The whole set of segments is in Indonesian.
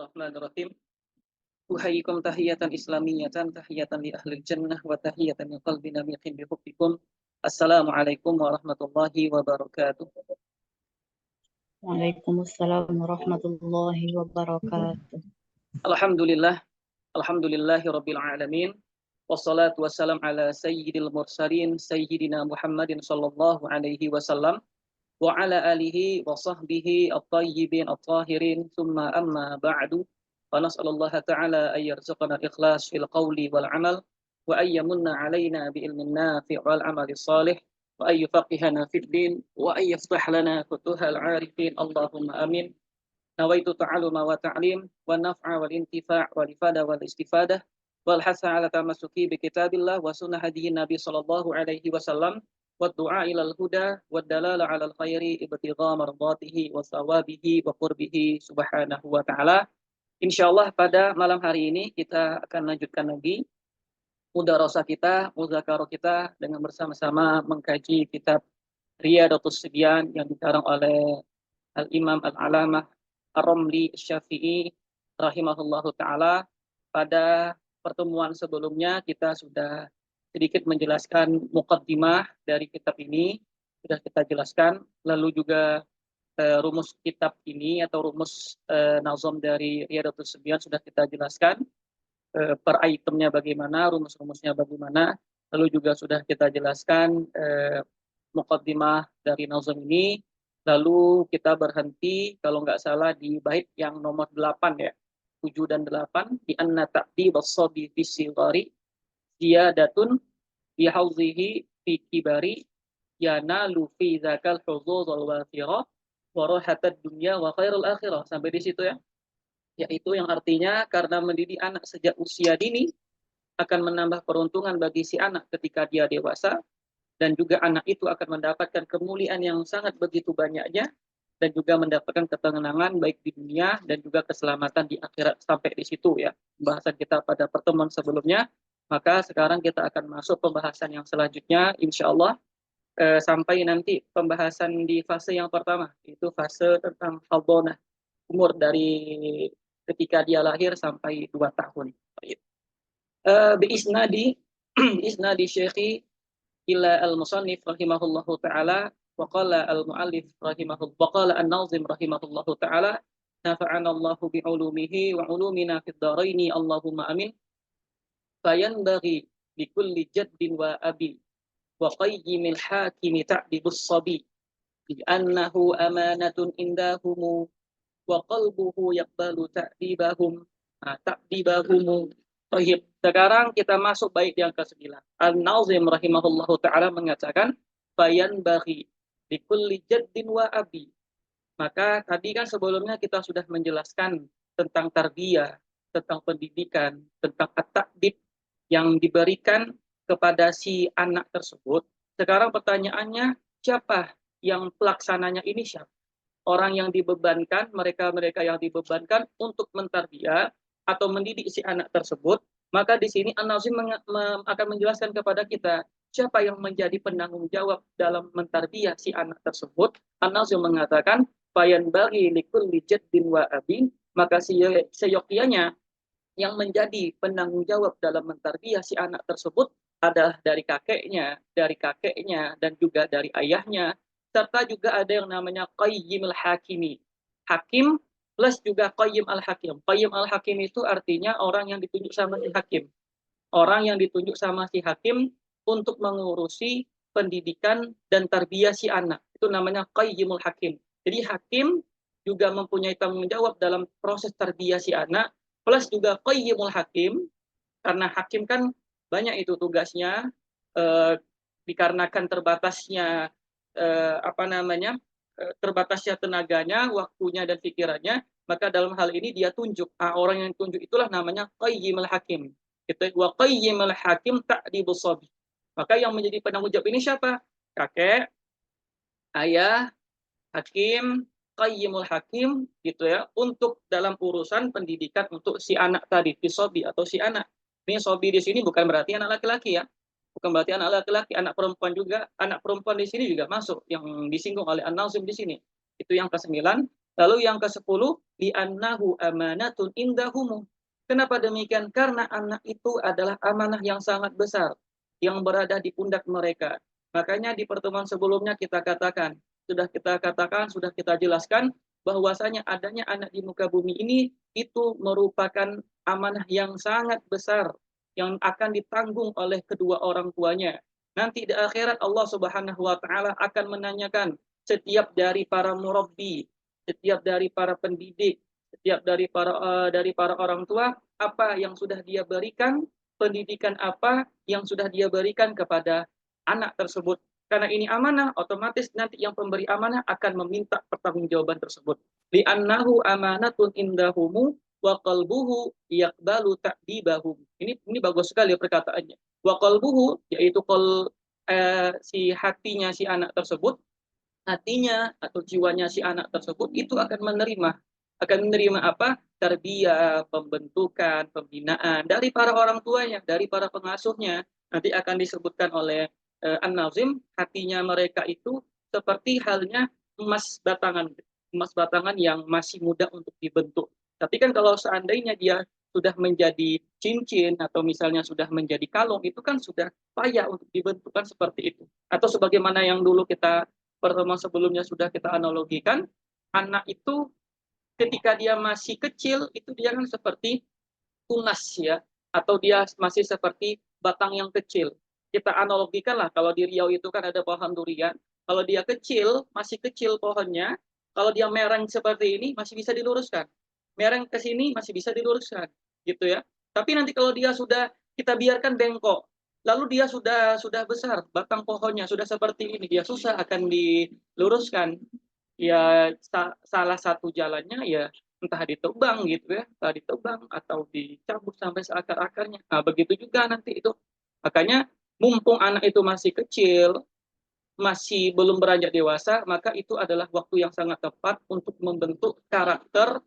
Bismillahirrahmanirrahim. Uhayyikum tahiyatan islamiyatan tahiyatan li ahlil jannah wa tahiyatan min qalbin namiqin bi hubbikum. Assalamualaikum warahmatullahi wabarakatuh. Waalaikumsalam warahmatullahi wabarakatuh. Alhamdulillah, alhamdulillahi rabbil alamin. Wassalatu wassalam ala sayyidil mursalin sayyidina Muhammadin sallallahu alaihi wasallam wa ala alihi wa sahbihi at-tayyibin at-tahirin thumma amma ba'du. Wa nas'alullaha ta'ala ay yarzuqana al-ikhlas fil qawli wal amal wa ay yamunna alaina bi ilmin nafi' wal amali salih wa ay yufaqihana fid din wa ay yaftah lana futuhal 'arifin. Allahumma amin. Nawaitu ta'aluma wa ta'lim wa naf'a wal intifa' wal ifada wal istifadah wal hasa ala tamassuki bi kitabillah wa sunnah hadiyin nabi sallallahu alaihi wasallam wa du'a ilal huda wa dalala 'alal khairi ibtigha mardatihi wa sawabihi wa qurbihi subhanahu wa ta'ala. Insyaallah pada malam hari ini kita akan lanjutkan lagi mudarasah kita, muzakarah kita dengan bersama-sama mengkaji kitab Riyadatus Sibyan yang dikarang oleh Al-Imam Al-Alamah Ar-Ramli Syafi'i rahimahullahu ta'ala. Pada pertemuan sebelumnya kita sudah sedikit menjelaskan muqaddimah dari kitab ini, sudah kita jelaskan, lalu juga rumus kitab ini atau rumus nazam dari Riyadatus Sibyan sudah kita jelaskan, per itemnya bagaimana, rumus-rumusnya bagaimana, lalu juga sudah kita jelaskan muqaddimah dari nazam ini. Lalu kita berhenti kalau nggak salah di bait yang nomor 8 ya, 7 dan 8, di anna ta'di was-sabi fi sigari ziyadatun bi hauzihi fi kibari yanalu fi dzakal huzuz al-wathira wa rahatad dunya wa khairul akhirah. Sampai di situ ya. Yaitu yang artinya karena mendidik anak sejak usia dini akan menambah peruntungan bagi si anak ketika dia dewasa, dan juga anak itu akan mendapatkan kemuliaan yang sangat begitu banyaknya, dan juga mendapatkan ketenangan baik di dunia dan juga keselamatan di akhirat. Sampai di situ ya pembahasan kita pada pertemuan sebelumnya. Maka sekarang kita akan masuk pembahasan yang selanjutnya insyaallah, sampai nanti pembahasan di fase yang pertama, yaitu fase tentang haldonah, umur dari ketika dia lahir sampai 2 tahun. Biisnadi isnadi syekhi ila al-musannif rahimahullahu ta'ala wa qala al-muallif rahimahullahu wa qala an-nazim rahimahullahu ta'ala nafa'ana Allahu bi ulumihi wa ulumina fid dharaini Allahumma amin. Fayanbaghi bi kulli jaddin wa abi wa qayyimil hakimi ta'dibus sabi bi annahu amanatun indahum wa qalbuhu yaqbalu ta'dibahum ta'dibahum. Baik, sekarang kita masuk bait yang ke-9. An-Nazim rahimahullahu ta'ala mengatakan bayan bagi di kulli jaddin wa abi. Maka tadi kan sebelumnya kita sudah menjelaskan tentang tarbiyah, tentang pendidikan, tentang at-ta'dib yang diberikan kepada si anak tersebut. Sekarang pertanyaannya, siapa yang pelaksananya ini siapa? Orang yang dibebankan, mereka-mereka yang dibebankan untuk mentarbiyah atau mendidik si anak tersebut. Maka di sini An-Nazim akan menjelaskan kepada kita siapa yang menjadi penanggung jawab dalam mentarbiyah si anak tersebut. An-Nazim mengatakan bayan bagi likulli jaddin wa abin, maka seyogyanya yang menjadi penanggung jawab dalam mentarbiyah si anak tersebut adalah dari kakeknya, dan juga dari ayahnya, serta juga ada yang namanya qayyimul hakimi, hakim plus juga qayyim al-hakim. Qayyim al-hakim itu artinya orang yang ditunjuk sama si hakim. Orang yang ditunjuk sama si hakim untuk mengurusi pendidikan dan tarbiyah si anak. Itu namanya qayyimul hakim. Jadi hakim juga mempunyai tanggung jawab dalam proses tarbiyah si anak, plus juga qayyimul hakim, karena hakim kan banyak itu tugasnya, dikarenakan terbatasnya terbatasnya tenaganya, waktunya dan pikirannya, maka dalam hal ini dia tunjuk. Orang yang tunjuk itulah namanya qayyimul hakim. Itu wa qayyimul hakim ta'dibus sabi. Maka yang menjadi penanggung jawab ini siapa? Kakek, ayah, hakim, qayyimul hakim gitu ya, untuk dalam urusan pendidikan untuk si anak tadi, fisobi atau si anak. Ini sobi di sini bukan berarti anak laki-laki ya. Bukan berarti anak laki-laki, anak perempuan juga. Anak perempuan di sini juga masuk yang disinggung oleh An-Nazim di sini. Itu yang ke-9. Lalu yang ke-10, li'annahu amanatun indahum. Kenapa demikian? Karena anak itu adalah amanah yang sangat besar yang berada di pundak mereka. Makanya di pertemuan sebelumnya sudah katakan, sudah kita jelaskan bahwasanya adanya anak di muka bumi ini itu merupakan amanah yang sangat besar yang akan ditanggung oleh kedua orang tuanya. Nanti di akhirat Allah Subhanahu wa taala akan menanyakan setiap dari para murabbi, setiap dari para pendidik, setiap dari para orang tua, apa yang sudah dia berikan, pendidikan apa yang sudah dia berikan kepada anak tersebut. Karena ini amanah, otomatis nanti yang pemberi amanah akan meminta pertanggungjawaban tersebut. Li'annahu amanatun indahumu wa qalbuhu yaqbalu ta'dibahum. Ini bagus sekali perkataannya. Wa qalbuhu, yaitu si hatinya si anak tersebut, hatinya atau jiwanya si anak tersebut itu akan menerima apa? Tarbiyah, pembentukan, pembinaan dari para orang tuanya, dari para pengasuhnya. Nanti akan disebutkan oleh An-Nazim, hatinya mereka itu seperti halnya emas batangan yang masih muda untuk dibentuk. Tapi kan kalau seandainya dia sudah menjadi cincin atau misalnya sudah menjadi kalung, itu kan sudah payah untuk dibentukkan seperti itu. Atau sebagaimana yang dulu kita pertemuan sebelumnya sudah kita analogikan, anak itu ketika dia masih kecil itu dia kan seperti tunas ya, atau dia masih seperti batang yang kecil. Kita analogikan lah, kalau di Riau itu kan ada pohon durian, kalau dia kecil, masih kecil pohonnya, kalau dia mereng seperti ini masih bisa diluruskan. Mereng ke sini masih bisa diluruskan, gitu ya. Tapi nanti kalau dia sudah kita biarkan bengkok, lalu dia sudah besar, batang pohonnya sudah seperti ini, dia susah akan diluruskan. Ya salah satu jalannya ya entah ditebang gitu ya, entah ditebang atau dicabut sampai seakar-akarnya. Nah, begitu juga nanti itu. Makanya mumpung anak itu masih kecil, masih belum beranjak dewasa, maka itu adalah waktu yang sangat tepat untuk membentuk karakter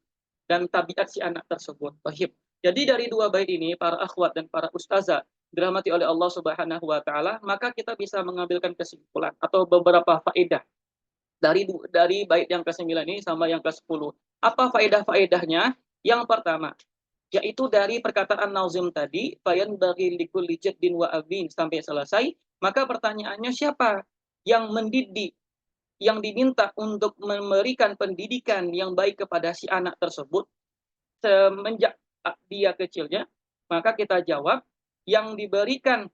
dan tabiat si anak tersebut. Baik. Jadi dari dua bait ini, para akhwat dan para ustazah dirahmati oleh Allah Subhanahu wa taala, maka kita bisa mengambilkan kesimpulan atau beberapa faedah dari bait yang ke-9 ini sama yang ke-10. Apa faedah-faedahnya? Yang pertama, yaitu dari perkataan Nazim tadi, bayan bagi likulli jaddin wa abin sampai selesai, maka pertanyaannya siapa yang mendidik, yang diminta untuk memberikan pendidikan yang baik kepada si anak tersebut semenjak dia kecilnya? Maka kita jawab, yang diberikan,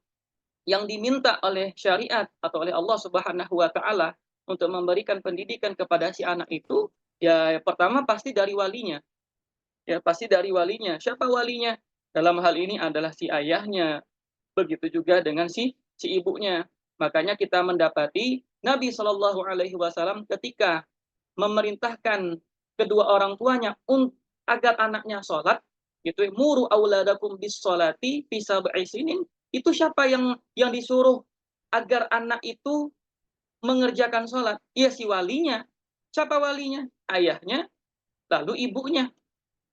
yang diminta oleh syariat atau oleh Allah Subhanahu wa taala untuk memberikan pendidikan kepada si anak itu, ya pertama pasti dari walinya. Ya pasti dari walinya. Siapa walinya? Dalam hal ini adalah si ayahnya. Begitu juga dengan si ibunya. Makanya kita mendapati Nabi Shallallahu alaihi wasallam ketika memerintahkan kedua orang tuanya agar anaknya sholat, gitu, muru auladakum bis sholati fi sab'i sinin, itu siapa yang disuruh agar anak itu mengerjakan sholat? Ya si walinya. Siapa walinya? Ayahnya, lalu ibunya.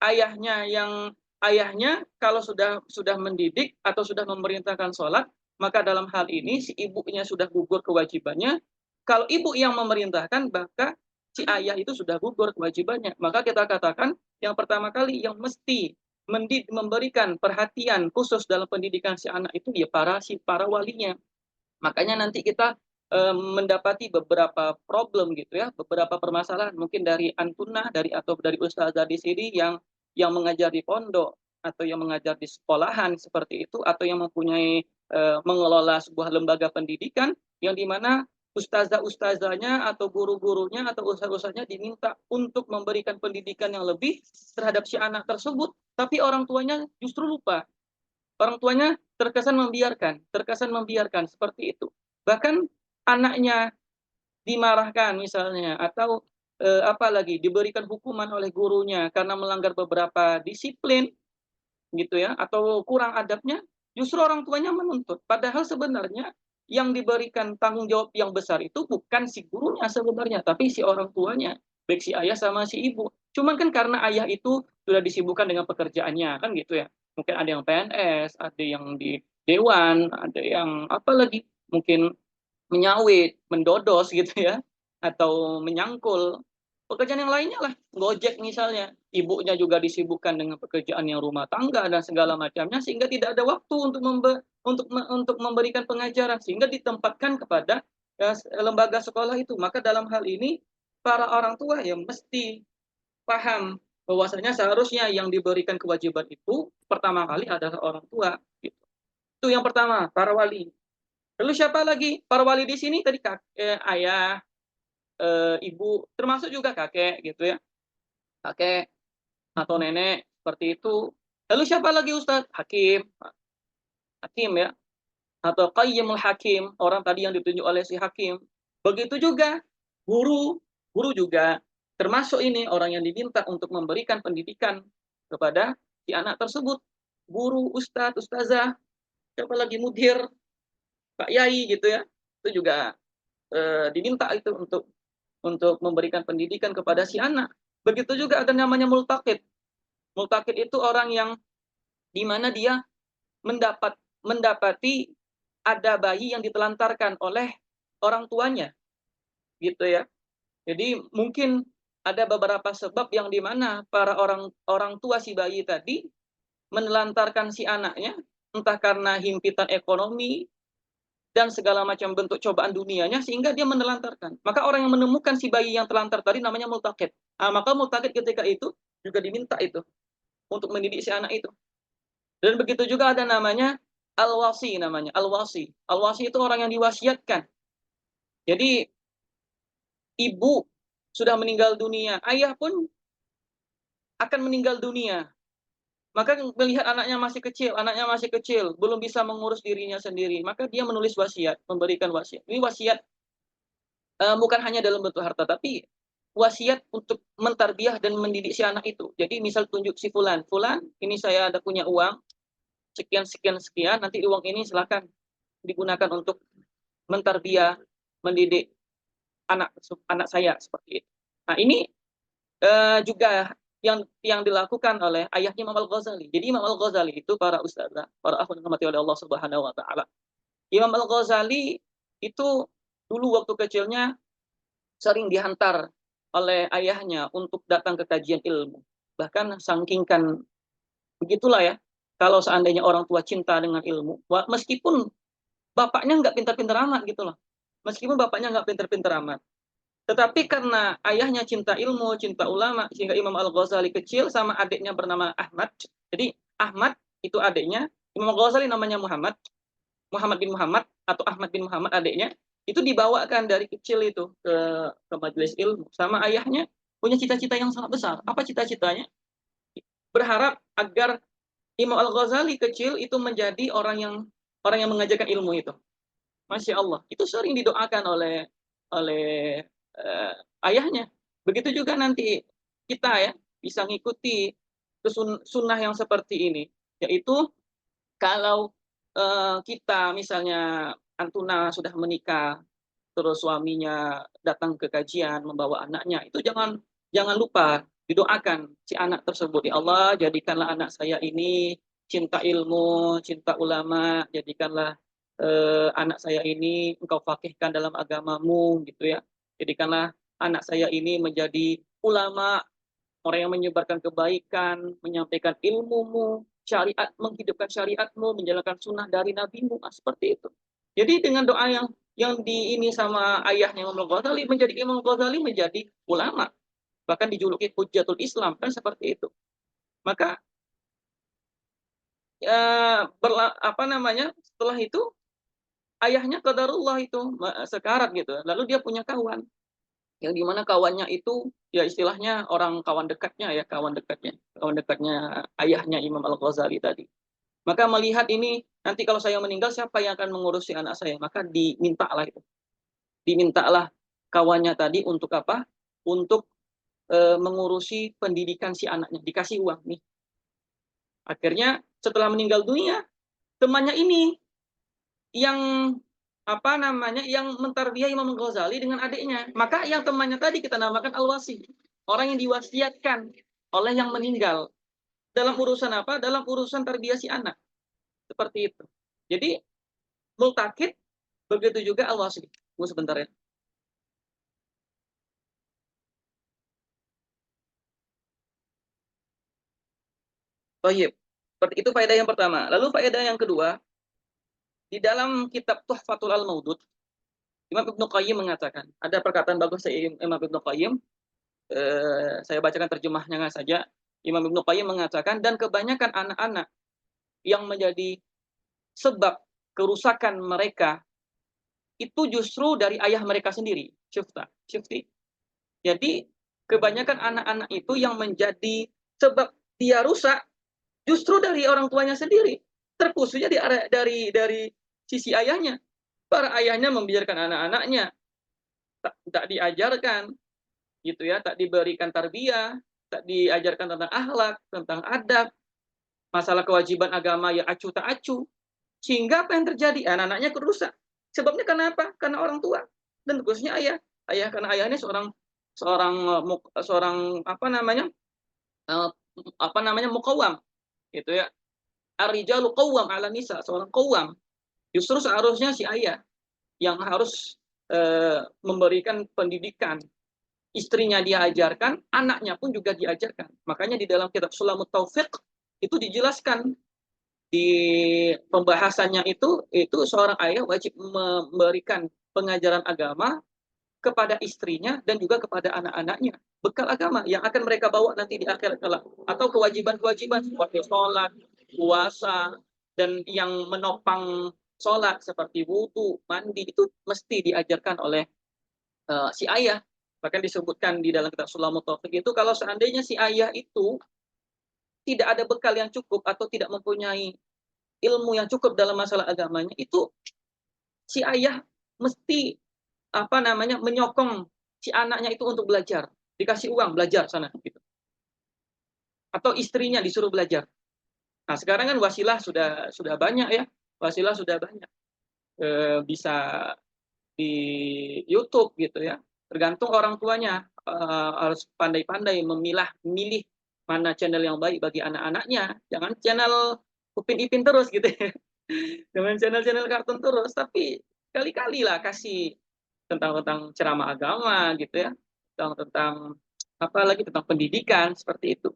Ayahnya kalau sudah mendidik atau sudah memerintahkan sholat, maka dalam hal ini si ibunya sudah gugur kewajibannya. Kalau ibu yang memerintahkan, maka si ayah itu sudah gugur kewajibannya. Maka kita katakan yang pertama kali yang mesti memberikan perhatian khusus dalam pendidikan si anak itu ya para walinya. Makanya nanti kita mendapati beberapa problem gitu ya, beberapa permasalahan mungkin dari antunah atau dari ustazah di sini yang mengajar di pondok atau yang mengajar di sekolahan seperti itu, atau yang mempunyai mengelola sebuah lembaga pendidikan yang dimana ustazah-ustazahnya atau guru-gurunya atau ustaz-ustaznya diminta untuk memberikan pendidikan yang lebih terhadap si anak tersebut, tapi orang tuanya justru lupa. Orang tuanya terkesan membiarkan seperti itu. Bahkan anaknya dimarahkan misalnya, atau apalagi diberikan hukuman oleh gurunya karena melanggar beberapa disiplin gitu ya, atau kurang adabnya, justru orang tuanya menuntut. Padahal sebenarnya yang diberikan tanggung jawab yang besar itu bukan si gurunya sebenarnya, tapi si orang tuanya, baik si ayah sama si ibu. Cuman kan karena ayah itu sudah disibukkan dengan pekerjaannya kan gitu ya. Mungkin ada yang PNS, ada yang di dewan, ada yang apa lagi, mungkin menyawit, mendodos gitu ya, atau menyangkul. Pekerjaan yang lainnya lah, Gojek misalnya, ibunya juga disibukkan dengan pekerjaan yang rumah tangga dan segala macamnya, sehingga tidak ada waktu untuk memberikan pengajaran, sehingga ditempatkan kepada, lembaga sekolah itu. Maka dalam hal ini, para orang tua ya mesti paham bahwasanya seharusnya yang diberikan kewajiban itu, pertama kali adalah orang tua, gitu. Itu yang pertama, para wali. Lalu siapa lagi? Para wali di sini tadi ayah, ibu, termasuk juga kakek gitu ya, kakek atau nenek seperti itu. Lalu siapa lagi Ustadz? Hakim, hakim ya, atau qayyimul hakim, orang tadi yang ditunjuk oleh si hakim. Begitu juga guru, guru juga termasuk ini orang yang diminta untuk memberikan pendidikan kepada si anak tersebut. Guru, ustadz, ustazah, siapa lagi mudir, Pak Yai gitu ya. Itu juga diminta itu untuk memberikan pendidikan kepada si anak. Begitu juga ada namanya multaqid. Multaqid itu orang yang di mana dia mendapati ada bayi yang ditelantarkan oleh orang tuanya, gitu ya. Jadi mungkin ada beberapa sebab yang di mana para orang orang tua si bayi tadi menelantarkan si anaknya, entah karena himpitan ekonomi dan segala macam bentuk cobaan dunianya sehingga dia menelantarkan. Maka orang yang menemukan si bayi yang telantar tadi namanya multaqid. Maka multaqid ketika itu juga diminta itu untuk mendidik si anak itu. Dan begitu juga ada namanya al-wasi namanya, al-wasi. Al-wasi itu orang yang diwasiatkan. Jadi ibu sudah meninggal dunia, ayah pun akan meninggal dunia. Maka melihat anaknya masih kecil, belum bisa mengurus dirinya sendiri, maka dia menulis wasiat, memberikan wasiat. Ini wasiat bukan hanya dalam bentuk harta, tapi wasiat untuk mentarbiyah dan mendidik si anak itu. Jadi misal tunjuk si fulan, fulan, ini saya ada punya uang sekian sekian sekian, nanti uang ini silakan digunakan untuk mentarbiyah, mendidik anak anak saya seperti itu. Nah ini juga yang dilakukan oleh ayahnya Imam Al-Ghazali. Jadi Imam Al-Ghazali itu para ustadzah, para akhwat yang dirahmati oleh Allah Subhanahu wa taala. Imam Al-Ghazali itu dulu waktu kecilnya sering dihantar oleh ayahnya untuk datang ke kajian ilmu. Bahkan sangkingkan begitulah ya. Kalau seandainya orang tua cinta dengan ilmu, meskipun bapaknya nggak pintar-pintar amat gitu loh. Meskipun bapaknya nggak pintar-pintar amat. Tetapi karena ayahnya cinta ilmu, cinta ulama, sehingga Imam Al-Ghazali kecil sama adiknya bernama Ahmad. Jadi Ahmad itu adiknya, Imam Al-Ghazali namanya Muhammad, Muhammad bin Muhammad atau Ahmad bin Muhammad adiknya, itu dibawakan dari kecil itu ke majelis ilmu sama ayahnya punya cita-cita yang sangat besar. Apa cita-citanya? Berharap agar Imam Al-Ghazali kecil itu menjadi orang yang mengajarkan ilmu itu. Masya Allah, itu sering didoakan oleh ayahnya. Begitu juga nanti kita ya bisa ngikuti sunnah yang seperti ini, yaitu kalau kita misalnya Antuna sudah menikah, terus suaminya datang ke kajian membawa anaknya, itu jangan jangan lupa didoakan si anak tersebut. Ya Allah, jadikanlah anak saya ini cinta ilmu, cinta ulama, jadikanlah anak saya ini engkau fakihkan dalam agamamu gitu ya. Jadikanlah anak saya ini menjadi ulama, orang yang menyebarkan kebaikan, menyampaikan ilmumu, syariat, menghidupkan syariatmu, menjalankan sunnah dari nabimu, seperti itu. Jadi dengan doa yang di ini sama ayahnya Imam Ghazali, menjadi Imam Ghazali menjadi ulama, bahkan dijuluki Hujjatul Islam, kan seperti itu. Maka apa namanya, setelah itu ayahnya qadarullah itu sekarat gitu, lalu dia punya kawan yang dimana kawannya itu ya istilahnya orang kawan dekatnya ayahnya Imam Al Ghazali tadi. Maka melihat ini nanti kalau saya meninggal siapa yang akan mengurusi anak saya, maka dimintalah kawannya tadi untuk apa, untuk mengurusi pendidikan si anaknya, dikasih uang nih. Akhirnya setelah meninggal dunia temannya ini yang apa namanya yang mentarbiyah Imam Ghazali dengan adiknya. Maka yang temannya tadi kita namakan al-wasi. Orang yang diwasiatkan oleh yang meninggal. Dalam urusan apa? Dalam urusan tarbiyah si anak. Seperti itu. Jadi multakid begitu juga al-wasi. Tunggu sebentar ya. Thayyib. Seperti itu faedah yang pertama. Lalu faedah yang kedua, di dalam kitab Tuhfatul Al-Maudud, Imam Ibnu Qayyim mengatakan, ada perkataan bagus dari Imam Ibnu Qayyim, saya bacakan terjemahnya saja. Imam Ibnu Qayyim mengatakan, dan kebanyakan anak-anak yang menjadi sebab kerusakan mereka itu justru dari ayah mereka sendiri. Syufti. Jadi kebanyakan anak-anak itu yang menjadi sebab dia rusak justru dari orang tuanya sendiri. Terkhususnya dari sisi ayahnya. Para ayahnya membiarkan anak-anaknya tak diajarkan, gitu ya, tak diberikan tarbiyah, tak diajarkan tentang akhlak, tentang adab, masalah kewajiban agama ya acu tak acu, sehingga apa yang terjadi? Anak-anaknya kerusak. Sebabnya kenapa? Karena orang tua dan khususnya ayah. Karena ayahnya seorang apa namanya muqawwam, gitu ya. Ar-rijalu qawwam 'ala nisa, seorang qawwam. Justru seharusnya si ayah yang harus memberikan pendidikan. Istrinya dia ajarkan, anaknya pun juga diajarkan. Makanya di dalam kitab Sulamut Taufiq itu dijelaskan di pembahasannya itu seorang ayah wajib memberikan pengajaran agama kepada istrinya dan juga kepada anak-anaknya, bekal agama yang akan mereka bawa nanti di akhirat kelak, atau kewajiban-kewajiban seperti sholat, puasa, dan yang menopang sholat seperti wudu, mandi, itu mesti diajarkan oleh si ayah. Bahkan disebutkan di dalam kitab Sulamut Taufiq itu, kalau seandainya si ayah itu tidak ada bekal yang cukup atau tidak mempunyai ilmu yang cukup dalam masalah agamanya, itu si ayah mesti menyokong si anaknya itu untuk belajar, dikasih uang belajar sana gitu. Atau istrinya disuruh belajar. Nah, sekarang kan wasilah sudah banyak ya. Wasilah sudah banyak. Bisa di YouTube gitu ya. Tergantung orang tuanya, harus pandai-pandai milih mana channel yang baik bagi anak-anaknya. Jangan channel Upin Ipin terus gitu ya. Jangan channel-channel kartun terus, tapi kali-kali lah kasih tentang ceramah agama gitu ya. Tentang apalagi tentang pendidikan seperti itu.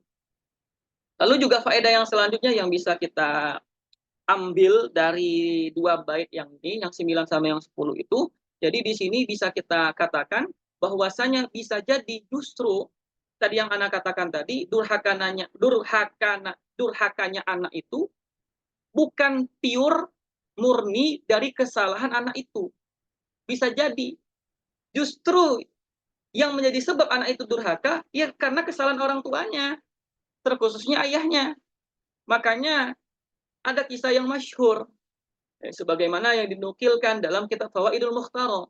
Lalu juga faedah yang selanjutnya yang bisa kita ambil dari dua bait yang ini, yang 9 sama yang 10 itu. Jadi di sini bisa kita katakan bahwasanya bisa jadi justru tadi yang anak katakan tadi, durhakanya anak itu bukan pure murni dari kesalahan anak itu. Bisa jadi justru yang menjadi sebab anak itu durhaka ya karena kesalahan orang tuanya, terkhususnya ayahnya. Makanya ada kisah yang masyhur sebagaimana yang dinukilkan dalam kitab Fawaidul Mukhtara.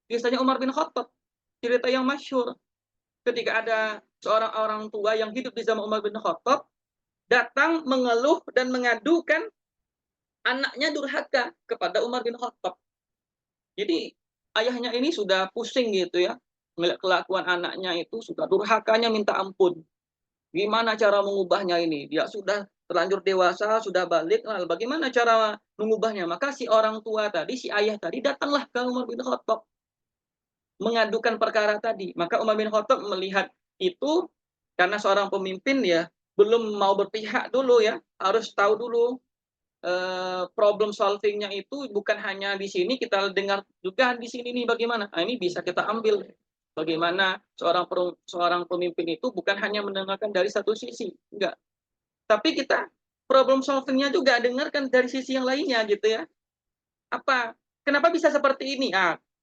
Kisahnya Umar bin Khattab, cerita yang masyhur. Ketika ada seorang orang tua yang hidup di zaman Umar bin Khattab datang mengeluh dan mengadukan anaknya durhaka kepada Umar bin Khattab. Jadi ayahnya ini sudah pusing gitu ya, melihat kelakuan anaknya itu sudah durhakanya minta ampun. Gimana cara mengubahnya ini? Dia sudah terlanjur dewasa, sudah balik, lalu bagaimana cara mengubahnya? Maka si orang tua tadi, si ayah tadi datanglah ke Umar bin Khattab mengadukan perkara tadi. Maka Umar bin Khattab melihat itu, karena seorang pemimpin ya belum mau berpihak dulu ya, harus tahu dulu problem solvingnya itu bukan hanya di sini, kita dengar juga di sini nih bagaimana. Nah, ini bisa kita ambil bagaimana seorang pemimpin itu bukan hanya mendengarkan dari satu sisi, enggak. Tapi kita problem solvingnya juga dengarkan dari sisi yang lainnya gitu ya. Kenapa bisa seperti ini?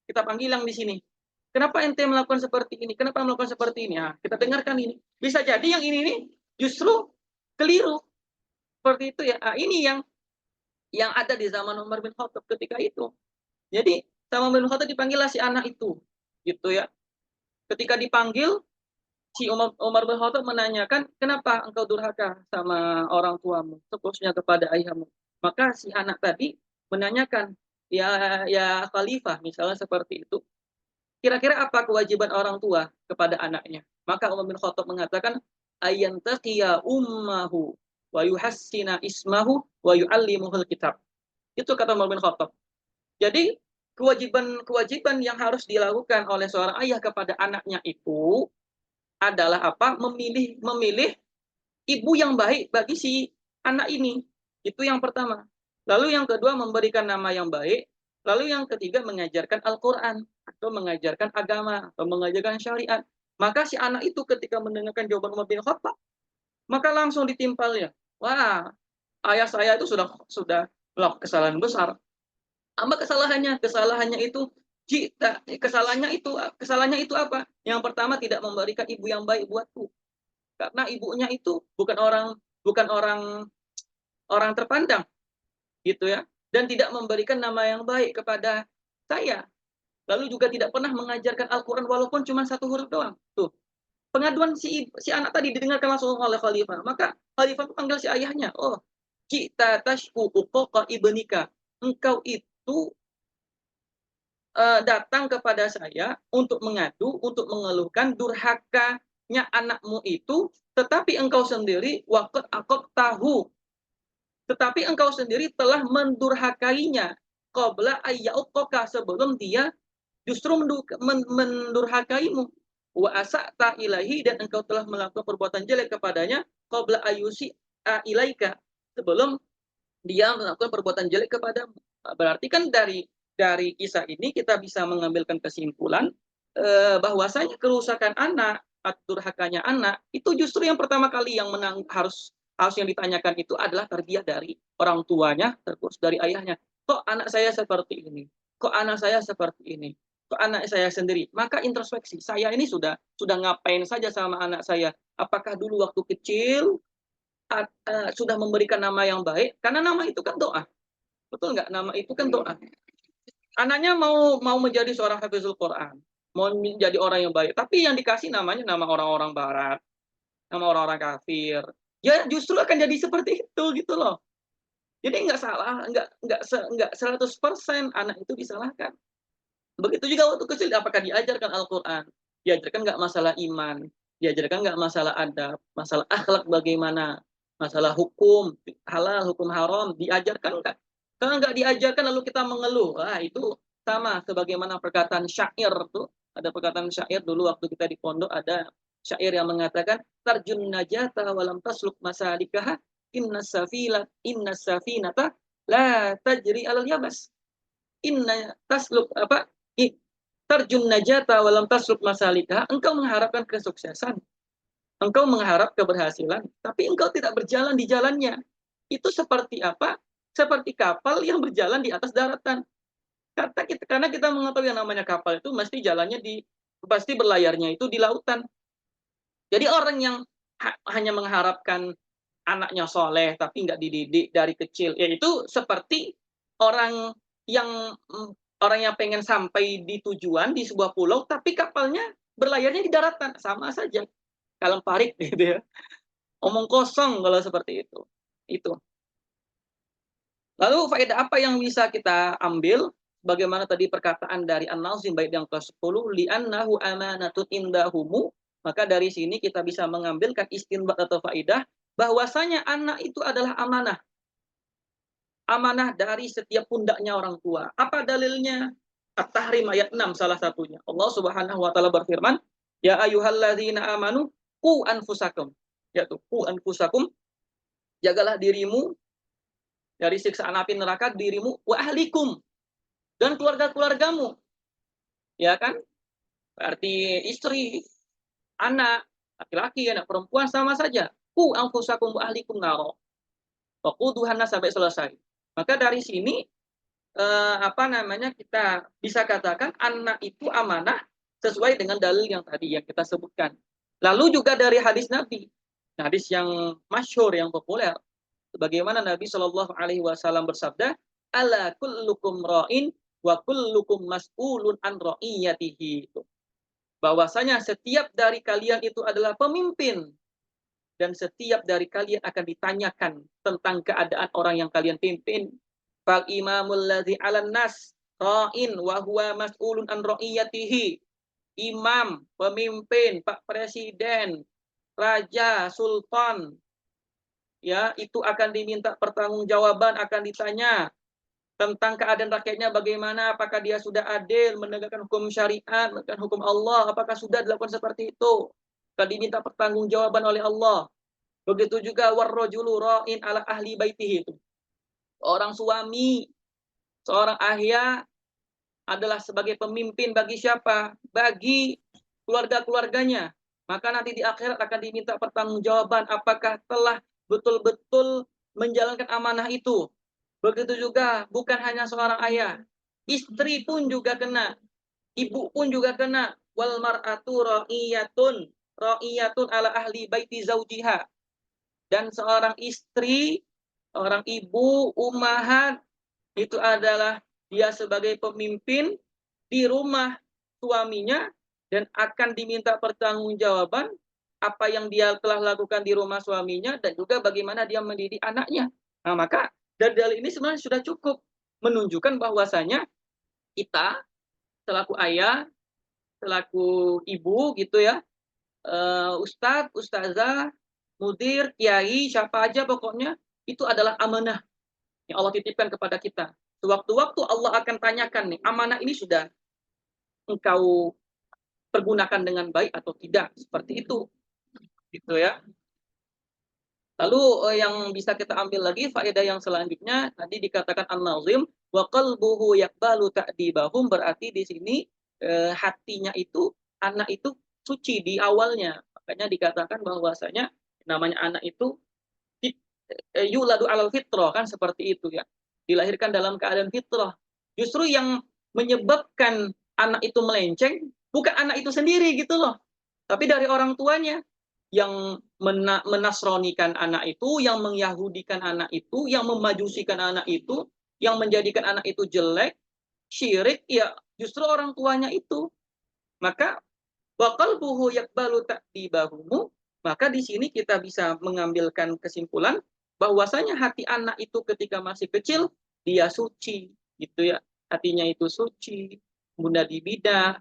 Kita panggil yang di sini. Kenapa ente melakukan seperti ini? Kenapa melakukan seperti ini? Kita dengarkan ini. Bisa jadi yang ini nih justru keliru. Seperti itu ya. Ini yang ada di zaman Umar bin Khattab ketika itu. Jadi sama Umar bin Khattab dipanggillah si anak itu, gitu ya. Ketika dipanggil, si Umar bin Khattab menanyakan, kenapa engkau durhaka sama orang tuamu, khususnya kepada ayahmu? Maka si anak tadi menanyakan, ya Khalifah, misalnya seperti itu. Kira-kira apa kewajiban orang tua kepada anaknya? Maka Umar bin Khattab mengatakan, ayyantaqiya ummahu wa yuhassina ismahu wa yu'allimuhul kitab. Itu kata Umar bin Khattab. Jadi kewajiban yang harus dilakukan oleh seorang ayah kepada anaknya itu adalah apa? Memilih ibu yang baik bagi si anak ini. Itu yang pertama. Lalu yang kedua memberikan nama yang baik. Lalu yang ketiga mengajarkan Al-Quran atau mengajarkan agama atau mengajarkan syariat. Maka si anak itu ketika mendengarkan jawaban Umar bin Khattab, maka langsung ditimpalnya. Wah, ayah saya itu sudah melakukan kesalahan besar. Apa kesalahannya? Kesalahannya itu apa? Yang pertama tidak memberikan ibu yang baik buatku. Karena ibunya itu bukan orang terpandang, gitu ya. Dan tidak memberikan nama yang baik kepada saya. Lalu juga tidak pernah mengajarkan Al-Quran walaupun cuma satu huruf doang. Tuh, pengaduan si anak tadi didengarkan langsung oleh khalifah. Maka khalifah panggil si ayahnya. Oh, kita tashku uquqa ibnika. Engkau itu datang kepada saya untuk mengadu, untuk mengeluhkan durhakanya anakmu itu, tetapi engkau sendiri waqad tahu. Tetapi engkau sendiri telah mendurhakainya qabla ayyauqaka, sebelum dia justru mendurhakaimu. Wa asa'ta ilahi, dan engkau telah melakukan perbuatan jelek kepadanya qabla ayusi ilaika, sebelum dia melakukan perbuatan jelek kepadamu. Berarti kan dari kisah ini kita bisa mengambilkan kesimpulan bahwasanya kerusakan anak atau durhakanya anak itu justru yang pertama kali yang harus yang ditanyakan itu adalah tarbiyah dari orang tuanya, terus dari ayahnya. Kok anak saya seperti ini? Kok anak saya seperti ini? Kok anak saya sendiri? Maka introspeksi, saya ini sudah ngapain saja sama anak saya? Apakah dulu waktu kecil sudah memberikan nama yang baik? Karena nama itu kan doa. Betul nggak? Nama itu kan doa. Anaknya mau menjadi seorang hafizul Quran, mau menjadi orang yang baik, tapi yang dikasih namanya nama orang-orang barat, nama orang-orang kafir. Ya justru akan jadi seperti itu gitu loh. Jadi nggak salah, nggak 100% anak itu disalahkan. Begitu juga waktu kecil, apakah diajarkan Al-Quran? Diajarkan nggak masalah iman? Diajarkan nggak masalah adab? Masalah akhlak bagaimana? Masalah hukum, halal, hukum haram, diajarkan nggak? Kalau nggak diajarkan lalu kita mengeluh, itu sama sebagaimana perkataan syair tuh. Ada perkataan syair dulu waktu kita di pondok, ada syair yang mengatakan, tarjun najata walam tasluk masalikaha, inna safinata la tajri alal yabas. Inna tasluk tarjun najata walam tasluk masalika, engkau mengharapkan kesuksesan, engkau mengharap keberhasilan, tapi engkau tidak berjalan di jalannya. Itu seperti apa? Seperti kapal yang berjalan di atas daratan. Karena kita mengetahui yang namanya kapal itu pasti berlayarnya itu di lautan. Jadi orang yang hanya mengharapkan anaknya soleh tapi nggak dididik dari kecil, yaitu seperti orang yang pengen sampai di tujuan di sebuah pulau tapi kapalnya berlayarnya di daratan, sama saja, kalang parik gitu ya, omong kosong kalau seperti itu. Lalu faedah apa yang bisa kita ambil? Bagaimana tadi perkataan dari An-Nazim bait yang ke-10, li'annahu amanatun indahumu, maka dari sini kita bisa mengambilkan istinbat atau faedah bahwasanya anak itu adalah amanah. Amanah dari setiap pundaknya orang tua. Apa dalilnya? At-Tahrim ayat 6 salah satunya. Allah Subhanahu wa taala berfirman, ya ayyuhalladzina amanu qu anfusakum. Yaitu qu anfusakum, jagalah dirimu dari siksaan api neraka, dirimu wa ahlikum, dan keluarga-keluargamu. Ya kan? Berarti istri, anak, laki-laki, anak perempuan sama saja. Qu anfusakum wa ahlikum naro. Waquduhan sampai selesai. Maka dari sini kita bisa katakan anak itu amanah sesuai dengan dalil yang tadi yang kita sebutkan. Lalu juga dari hadis Nabi, hadis yang masyhur, yang populer, sebagaimana Nabi Shallallahu Alaihi Wasallam bersabda, ala kullukum ra'in wa kullukum mas'ulun an ra'iyatihi. Bahwasanya setiap dari kalian itu adalah pemimpin, dan setiap dari kalian akan ditanyakan tentang keadaan orang yang kalian pimpin. Fal imamul ladzi 'alan nas ra'in wa huwa mas'ulun an ra'iyatihi. Imam, pemimpin, Pak Presiden, raja, sultan, ya, itu akan diminta pertanggungjawaban, akan ditanya tentang keadaan rakyatnya bagaimana, apakah dia sudah adil menegakkan hukum syariat, menegakkan hukum Allah, apakah sudah dilakukan seperti itu. Akan diminta pertanggungjawaban oleh Allah. Begitu juga warrajulu ra'in ala ahli baitihi. Orang suami, seorang ayah adalah sebagai pemimpin bagi siapa? Bagi keluarga-keluarganya. Maka nanti di akhirat akan diminta pertanggungjawaban apakah telah betul-betul menjalankan amanah itu. Begitu juga bukan hanya seorang ayah, istri pun juga kena, ibu pun juga kena. Wal mar'atu ra'iyatun ala ahli baiti zaujiha. Dan seorang istri, seorang ibu, ummahat itu adalah dia sebagai pemimpin di rumah suaminya dan akan diminta pertanggungjawaban apa yang dia telah lakukan di rumah suaminya dan juga bagaimana dia mendidik anaknya. Nah, maka dari dalil ini sebenarnya sudah cukup menunjukkan bahwasanya kita selaku ayah, selaku ibu gitu ya, ustadz, ustazah, mudir, kiai, siapa aja pokoknya itu adalah amanah yang Allah titipkan kepada kita. Sewaktu-waktu Allah akan tanyakan nih, amanah ini sudah engkau pergunakan dengan baik atau tidak, seperti itu, gitu ya. Lalu yang bisa kita ambil lagi faedah yang selanjutnya tadi dikatakan an-nazim wa qalbuhu yaqbalu ta'dibahum, berarti di sini hatinya itu anak itu suci di awalnya. Makanya dikatakan bahwasanya namanya anak itu yuladu alal fitrah, kan seperti itu ya. Dilahirkan dalam keadaan fitrah. Justru yang menyebabkan anak itu melenceng bukan anak itu sendiri gitu loh, tapi dari orang tuanya yang menasronikan anak itu, yang mengyahudikan anak itu, yang memajusikan anak itu, yang menjadikan anak itu jelek, syirik, ya justru orang tuanya itu. Maka waqalbuhu yaqbalu ta'dibahumu, maka di sini kita bisa mengambilkan kesimpulan bahwasanya hati anak itu ketika masih kecil dia suci gitu ya. Hatinya itu suci, mudah dibidah,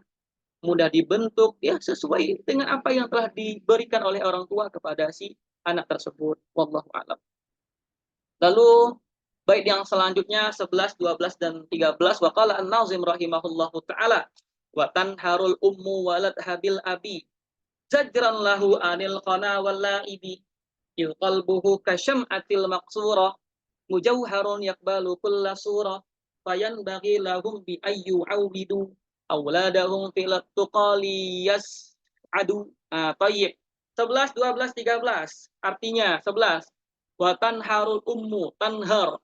mudah dibentuk ya sesuai dengan apa yang telah diberikan oleh orang tua kepada si anak tersebut. Wallahu a'lam. Lalu bait yang selanjutnya 11, 12 dan 13 waqala an-nazim rahimahullahu taala wa tanharul ummu walad habil abi zajran lahu anil qana wal laibi il qalbuhu kasyam'atil maqsura mujawharun yaqbalu kulla surah fayan bagi lahum bi ayyu awidu auladahum fil tuqali yas'adu. Tayyib. 11, 12, 13. Artinya 11. Wa tanharul ummu, tanhar.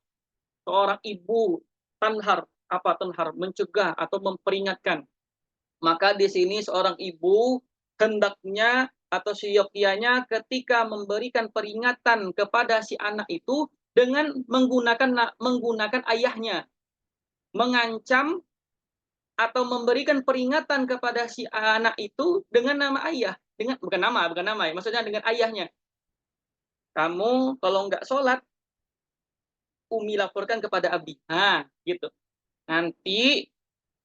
Seorang ibu, tanhar. Apa tanhar? Mencegah atau memperingatkan. Maka di sini seorang ibu hendaknya atau seyogyanya ketika memberikan peringatan kepada si anak itu dengan menggunakan ayahnya, mengancam atau memberikan peringatan kepada si anak itu dengan nama ayah, dengan bukan nama ya, maksudnya dengan ayahnya. Kamu kalau nggak sholat, Umi laporkan kepada Abi. Nah, gitu. Nanti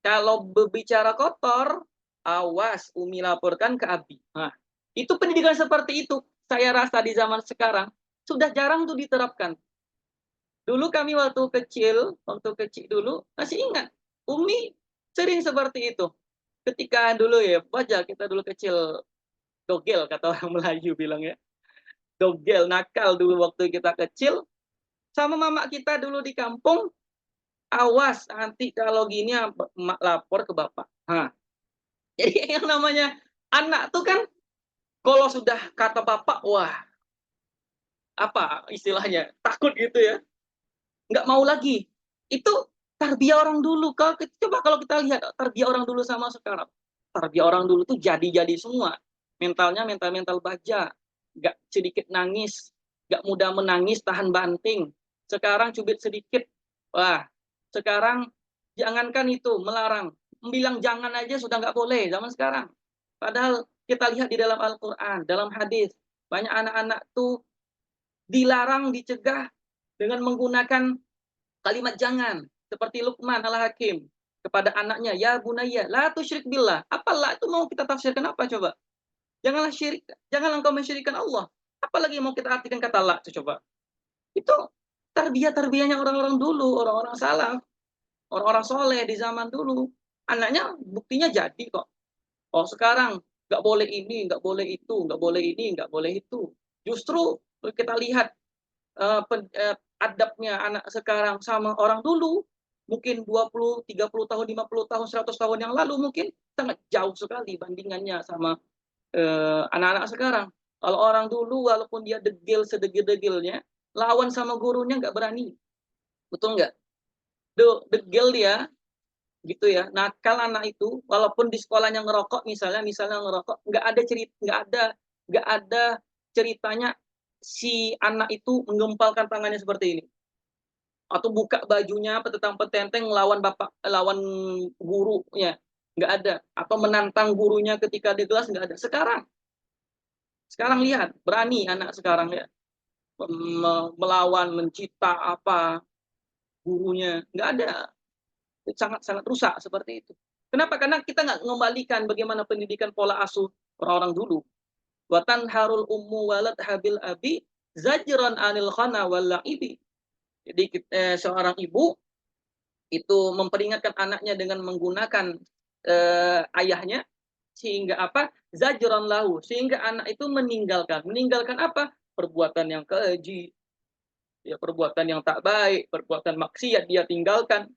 kalau berbicara kotor, awas Umi laporkan ke Abi. Nah, itu pendidikan seperti itu. Saya rasa di zaman sekarang sudah jarang tuh diterapkan. Dulu kami waktu kecil dulu masih ingat, Umi sering seperti itu. Ketika dulu ya, wajar kita dulu kecil dogel kata orang Melayu bilang ya. Dogel, nakal dulu waktu kita kecil. Sama mama kita dulu di kampung, awas nanti kalau gini mak lapor ke bapak. Nah, jadi yang namanya anak tuh kan kalau sudah kata bapak, wah apa istilahnya, takut gitu ya. Nggak mau lagi. Itu tarbiyah orang dulu. Coba kalau kita lihat tarbiyah orang dulu sama sekarang. Tarbiyah orang dulu tuh jadi-jadi semua. Mentalnya mental baja. Nggak sedikit nangis. Nggak mudah menangis, tahan banting. Sekarang cubit sedikit. Wah, sekarang jangankan itu, melarang. Bilang jangan aja sudah nggak boleh zaman sekarang. Padahal kita lihat di dalam Al-Quran, dalam hadis. Banyak anak-anak tuh dilarang, dicegah dengan menggunakan kalimat jangan, seperti Luqman Al-Hakim kepada anaknya, ya bunayya la tusyrik billah. Apa la itu mau kita tafsirkan apa coba? Janganlah syirik, janganlah engkau mensyirikkan Allah. Apalagi mau kita artikan kata la itu coba. Itu tarbiyahnya orang-orang dulu, orang-orang salaf, orang-orang soleh di zaman dulu. Anaknya buktinya jadi kok. Oh sekarang nggak boleh ini, nggak boleh itu, nggak boleh ini, nggak boleh itu. Justru Kita lihat adabnya anak sekarang sama orang dulu, mungkin 20, 30 tahun, 50 tahun, 100 tahun yang lalu mungkin sangat jauh sekali bandingannya sama anak-anak sekarang. Kalau orang dulu walaupun dia degil sedegil-degilnya, lawan sama gurunya nggak berani. Betul nggak? Degil dia, gitu ya. Nakal anak itu, walaupun di sekolahnya ngerokok misalnya ngerokok, nggak ada ceritanya si anak itu menggempalkan tangannya seperti ini. Atau buka bajunya petentang-petenteng lawan gurunya, nggak ada. Atau menantang gurunya ketika di kelas, nggak ada. Sekarang lihat, berani anak sekarang ya, melawan, mencita apa gurunya, nggak ada. Sangat-sangat rusak seperti itu. Kenapa? Karena kita nggak mengembalikan bagaimana pendidikan pola asuh orang-orang dulu. Watan harul ummu walad habil abi zajran anil khana wal ibi. Jadi seorang ibu itu memperingatkan anaknya dengan menggunakan ayahnya, sehingga apa? Zajran lahu, sehingga anak itu meninggalkan apa? Perbuatan yang keji, ya, perbuatan yang tak baik, perbuatan maksiat dia tinggalkan.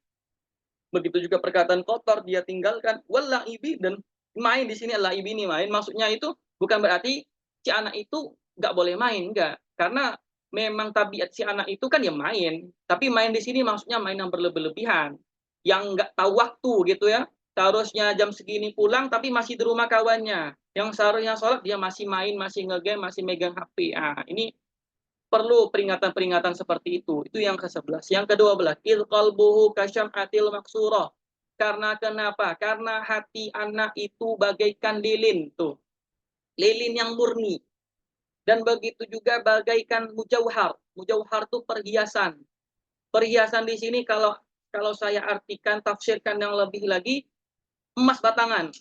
Begitu juga perkataan kotor dia tinggalkan. Wallaibi, dan main di sini laibi ini main, maksudnya itu bukan berarti si anak itu nggak boleh main, enggak. Karena memang tabiat si anak itu kan ya main, tapi main di sini maksudnya main yang berlebihan, yang nggak tahu waktu gitu ya. Seharusnya jam segini pulang tapi masih di rumah kawannya. Yang seharusnya sholat dia masih main, masih ngegame, masih megang HP. Ini perlu peringatan-peringatan seperti itu. Itu yang ke-11. Yang ke-12, il qalbuhu kasyam'atil maksurah. Karena kenapa? Karena hati anak itu bagaikan lilin tuh. Lilin yang murni. Dan begitu juga bagaikan mujauhar. Mujauhar itu perhiasan. Perhiasan di sini kalau saya artikan, tafsirkan yang lebih lagi, emas batangan.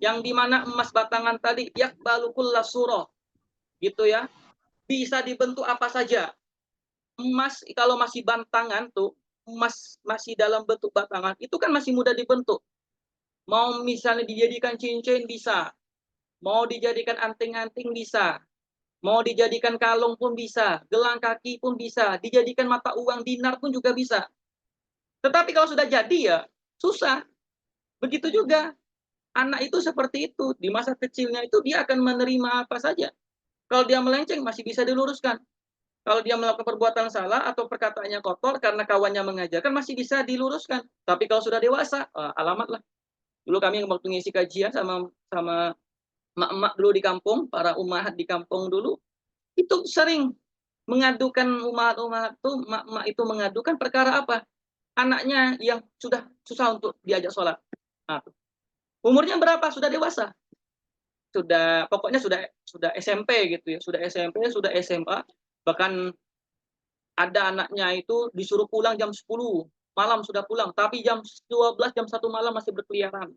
Yang dimana emas batangan tadi yakbalu kulla surah. Gitu ya. Bisa dibentuk apa saja. Emas kalau masih bantangan tuh, emas masih dalam bentuk batangan, itu kan masih mudah dibentuk. Mau misalnya dijadikan cincin bisa, mau dijadikan anting-anting bisa, mau dijadikan kalung pun bisa, gelang kaki pun bisa, dijadikan mata uang dinar pun juga bisa. Tetapi kalau sudah jadi ya susah. Begitu juga anak itu seperti itu, di masa kecilnya itu dia akan menerima apa saja. Kalau dia melenceng masih bisa diluruskan. Kalau dia melakukan perbuatan salah atau perkataannya kotor karena kawannya mengajarkan masih bisa diluruskan. Tapi kalau sudah dewasa, alamat lah. Dulu kami waktu ngisi kajian sama emak-emak dulu di kampung, para umahat di kampung dulu, itu sering mengadukan umahat-umahat tuh, emak-emak itu mengadukan perkara apa? Anaknya yang sudah susah untuk diajak sholat. Nah, umurnya berapa? Sudah dewasa. Pokoknya sudah SMP gitu ya, sudah SMP, sudah SMA, bahkan ada anaknya itu disuruh pulang jam 10 malam sudah pulang, tapi jam 12, jam 1 malam masih berkeliaran.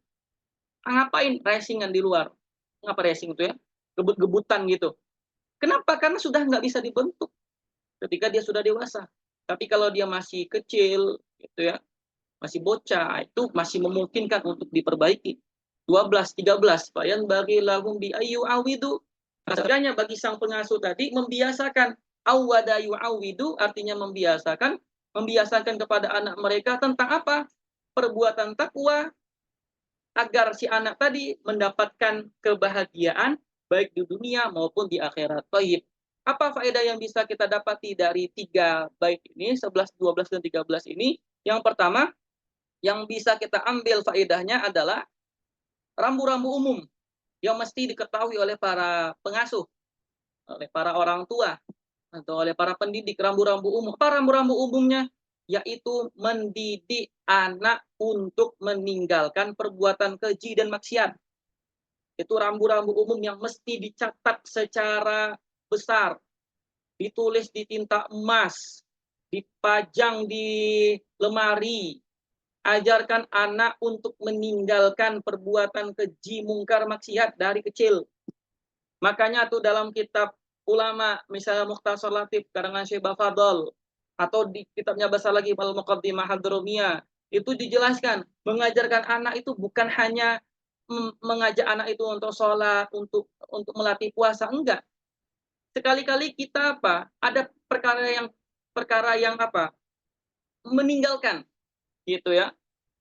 Ngapain? Racingan di luar. Ngapa racing itu ya? Gebut-gebutan gitu. Kenapa? Karena sudah nggak bisa dibentuk ketika dia sudah dewasa. Tapi kalau dia masih kecil, gitu ya, masih bocah, itu masih memungkinkan untuk diperbaiki. 12, 13, bayan bagi lahum bi ayu awidu. Maksudnya bagi sang pengasuh tadi membiasakan awwada yu'awidu, artinya membiasakan kepada anak mereka tentang apa? Perbuatan takwa, agar si anak tadi mendapatkan kebahagiaan baik di dunia maupun di akhirat. Baik. Apa faedah yang bisa kita dapati dari 3 bait ini, 11, 12, dan 13 ini? Yang pertama, yang bisa kita ambil faedahnya adalah rambu-rambu umum yang mesti diketahui oleh para pengasuh, oleh para orang tua, atau oleh para pendidik. Rambu-rambu umum. Apa rambu-rambu umumnya? Yaitu mendidik anak untuk meninggalkan perbuatan keji dan maksiat. Itu rambu-rambu umum yang mesti dicatat secara besar, ditulis di tinta emas, dipajang di lemari. Ajarkan anak untuk meninggalkan perbuatan keji, mungkar, maksiat dari kecil. Makanya tuh dalam kitab ulama, misalnya Mukhtasar Latif karangan Syekh Bafadol, atau di kitabnya bahasa lagi Al-Muqaddimah Hadromiyah, itu dijelaskan mengajarkan anak itu bukan hanya mengajak anak itu untuk sholat, untuk melatih puasa, enggak. sekali-kali kita apa? Ada perkara yang apa? Meninggalkan gitu ya.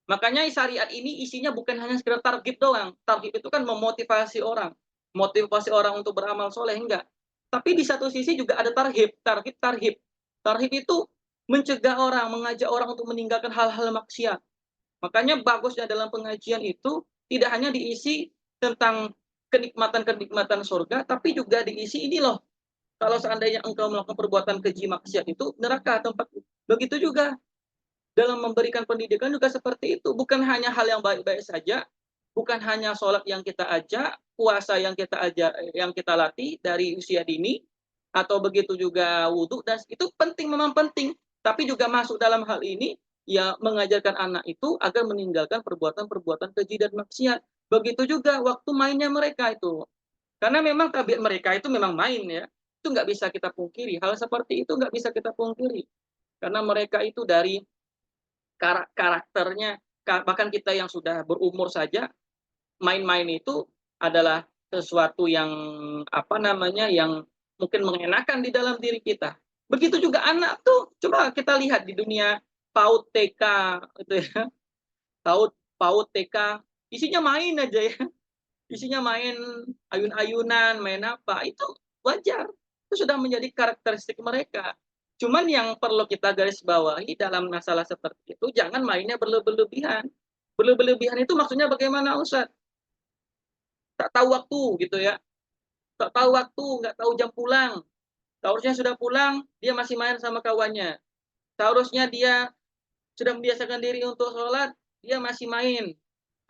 Makanya syariat ini isinya bukan hanya sekedar targhib doang. Targhib itu kan memotivasi orang. Motivasi orang untuk beramal soleh, enggak. Tapi di satu sisi juga ada tarhib, tarhib, tarhib. Tarhib itu mencegah orang, mengajak orang untuk meninggalkan hal-hal maksiat. Makanya bagusnya dalam pengajian itu tidak hanya diisi tentang kenikmatan-kenikmatan surga, tapi juga diisi ini loh. Kalau seandainya engkau melakukan perbuatan keji maksiat itu neraka tempat. Begitu juga dalam memberikan pendidikan juga seperti itu. Bukan hanya hal yang baik-baik saja, bukan hanya sholat yang kita ajak, puasa yang kita ajak, yang kita latih dari usia dini, atau begitu juga wudhu, dan itu penting, memang penting. Tapi juga masuk dalam hal ini, ya mengajarkan anak itu agar meninggalkan perbuatan-perbuatan keji dan maksiat. Begitu juga waktu mainnya mereka itu. Karena memang tabiat mereka itu memang main ya. Itu nggak bisa kita pungkiri. Hal seperti itu nggak bisa kita pungkiri. Karena mereka itu dari karakternya, bahkan kita yang sudah berumur saja, main-main itu adalah sesuatu yang apa namanya, yang mungkin mengenakan di dalam diri kita. Begitu juga anak tuh, coba kita lihat di dunia PAUD TK itu ya, PAUD PAUD TK, isinya main aja ya, isinya main ayun-ayunan, main apa, itu wajar. Itu sudah menjadi karakteristik mereka. Cuman yang perlu kita garis bawahi dalam masalah seperti itu, jangan mainnya berlebihan. Berlebihan itu maksudnya bagaimana, Ustaz? Tak tahu waktu gitu ya. Tak tahu waktu, nggak tahu jam pulang. Seharusnya sudah pulang, dia masih main sama kawannya. Seharusnya dia sudah membiasakan diri untuk sholat, dia masih main.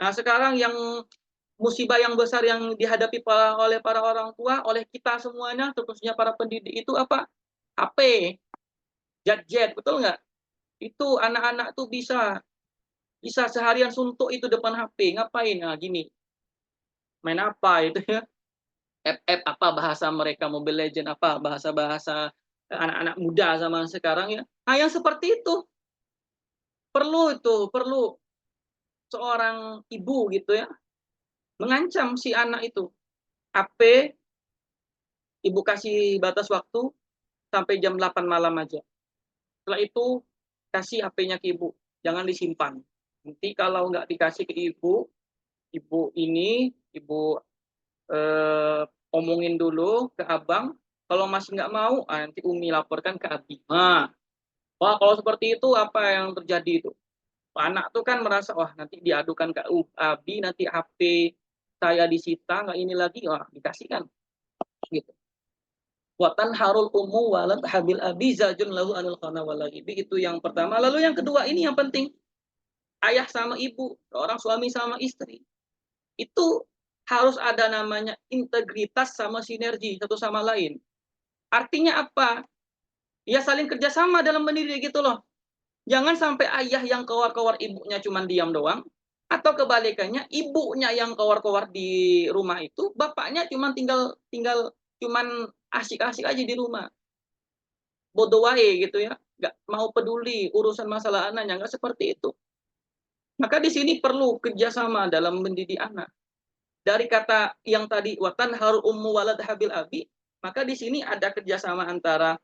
Nah, sekarang yang musibah yang besar yang dihadapi oleh para orang tua, oleh kita semuanya, terusnya para pendidik itu apa? HP, gadget, betul nggak? Itu anak-anak tuh bisa bisa seharian suntuk itu depan HP, ngapain? Nah, gini, main apa itu ya? App apa bahasa mereka, Mobile Legend apa, bahasa-bahasa anak-anak muda zaman sekarang ya. Nah, yang seperti itu perlu seorang ibu gitu ya, mengancam si anak itu. HP, ibu kasih batas waktu sampai jam 8 malam aja. Setelah itu kasih HP-nya ke ibu, jangan disimpan. Nanti kalau nggak dikasih ke ibu, ibu omongin dulu ke abang. Kalau masih nggak mau, nanti Umi laporkan ke abi. Nah, wah kalau seperti itu apa yang terjadi itu? Anak tuh kan merasa, wah nanti diadukan ke abi, nanti HP saya disita, nggak ini lagi, wah dikasihkan. Gitu. Watan harul umu walad habil abi zajun lahu anil khana walagibi. Itu yang pertama. Lalu yang kedua ini yang penting. Ayah sama ibu, orang suami sama istri. Itu harus ada namanya integritas sama sinergi satu sama lain. Artinya apa? Ya saling kerjasama dalam mendidik gitu loh. Jangan sampai ayah yang kawar-kawar ibunya cuma diam doang, atau kebalikannya ibunya yang kawar-kawar di rumah itu, bapaknya cuma tinggal tinggal cuman asik-asik aja di rumah. Bodoh wae gitu ya, nggak mau peduli urusan masalah anaknya, nggak seperti itu. Maka di sini perlu kerjasama dalam mendidik anak. Dari kata yang tadi watan haru ummu walad habil abi, maka di sini ada kerjasama antara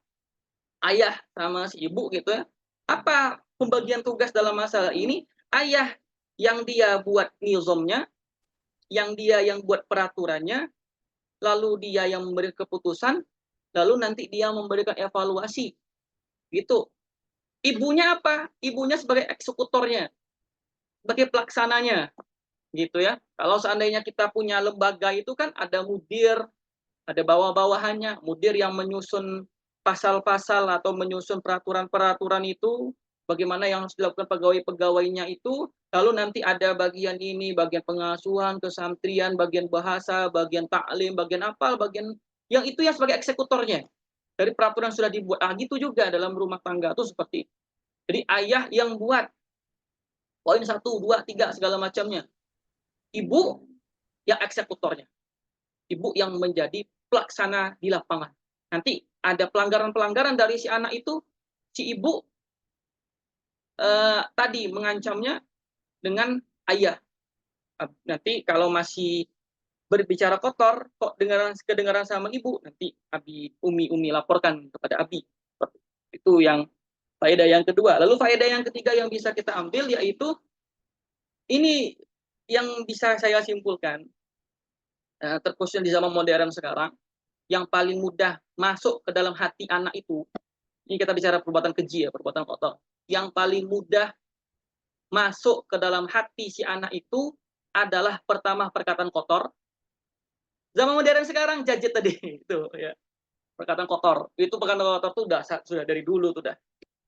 ayah sama si ibu gitu ya. Apa pembagian tugas dalam masalah ini? Ayah yang dia buat nizamnya, yang dia yang buat peraturannya, lalu dia yang memberi keputusan, lalu nanti dia memberikan evaluasi. Gitu. Ibunya apa? Ibunya sebagai eksekutornya, sebagai pelaksananya. Gitu ya. Kalau seandainya kita punya lembaga itu kan ada mudir, ada bawah-bawahannya, mudir yang menyusun pasal-pasal atau menyusun peraturan-peraturan itu, bagaimana yang harus dilakukan pegawai-pegawainya itu, lalu nanti ada bagian ini, bagian pengasuhan, kesantrian, bagian bahasa, bagian taklim, bagian apa, bagian yang itu yang sebagai eksekutornya. Dari peraturan sudah dibuat. Ah, gitu juga dalam rumah tangga itu seperti itu. Jadi ayah yang buat poin 1, 2, 3 segala macamnya. Ibu yang eksekutornya. Ibu yang menjadi pelaksana di lapangan. Nanti ada pelanggaran-pelanggaran dari si anak itu, si ibu tadi mengancamnya dengan ayah. Nanti kalau masih berbicara kotor, kok kedengaran sama ibu, nanti Umi laporkan kepada Abi. Itu yang faedah yang kedua. Lalu faedah yang ketiga yang bisa kita ambil yaitu ini yang bisa saya simpulkan, terkhususnya di zaman modern sekarang, yang paling mudah masuk ke dalam hati anak itu, ini kita bicara perbuatan keji ya, perbuatan kotor, yang paling mudah masuk ke dalam hati si anak itu adalah pertama perkataan kotor. Zaman modern sekarang gadget tadi itu ya, perkataan kotor. Itu perkataan kotor tuh sudah dari dulu tuh dah.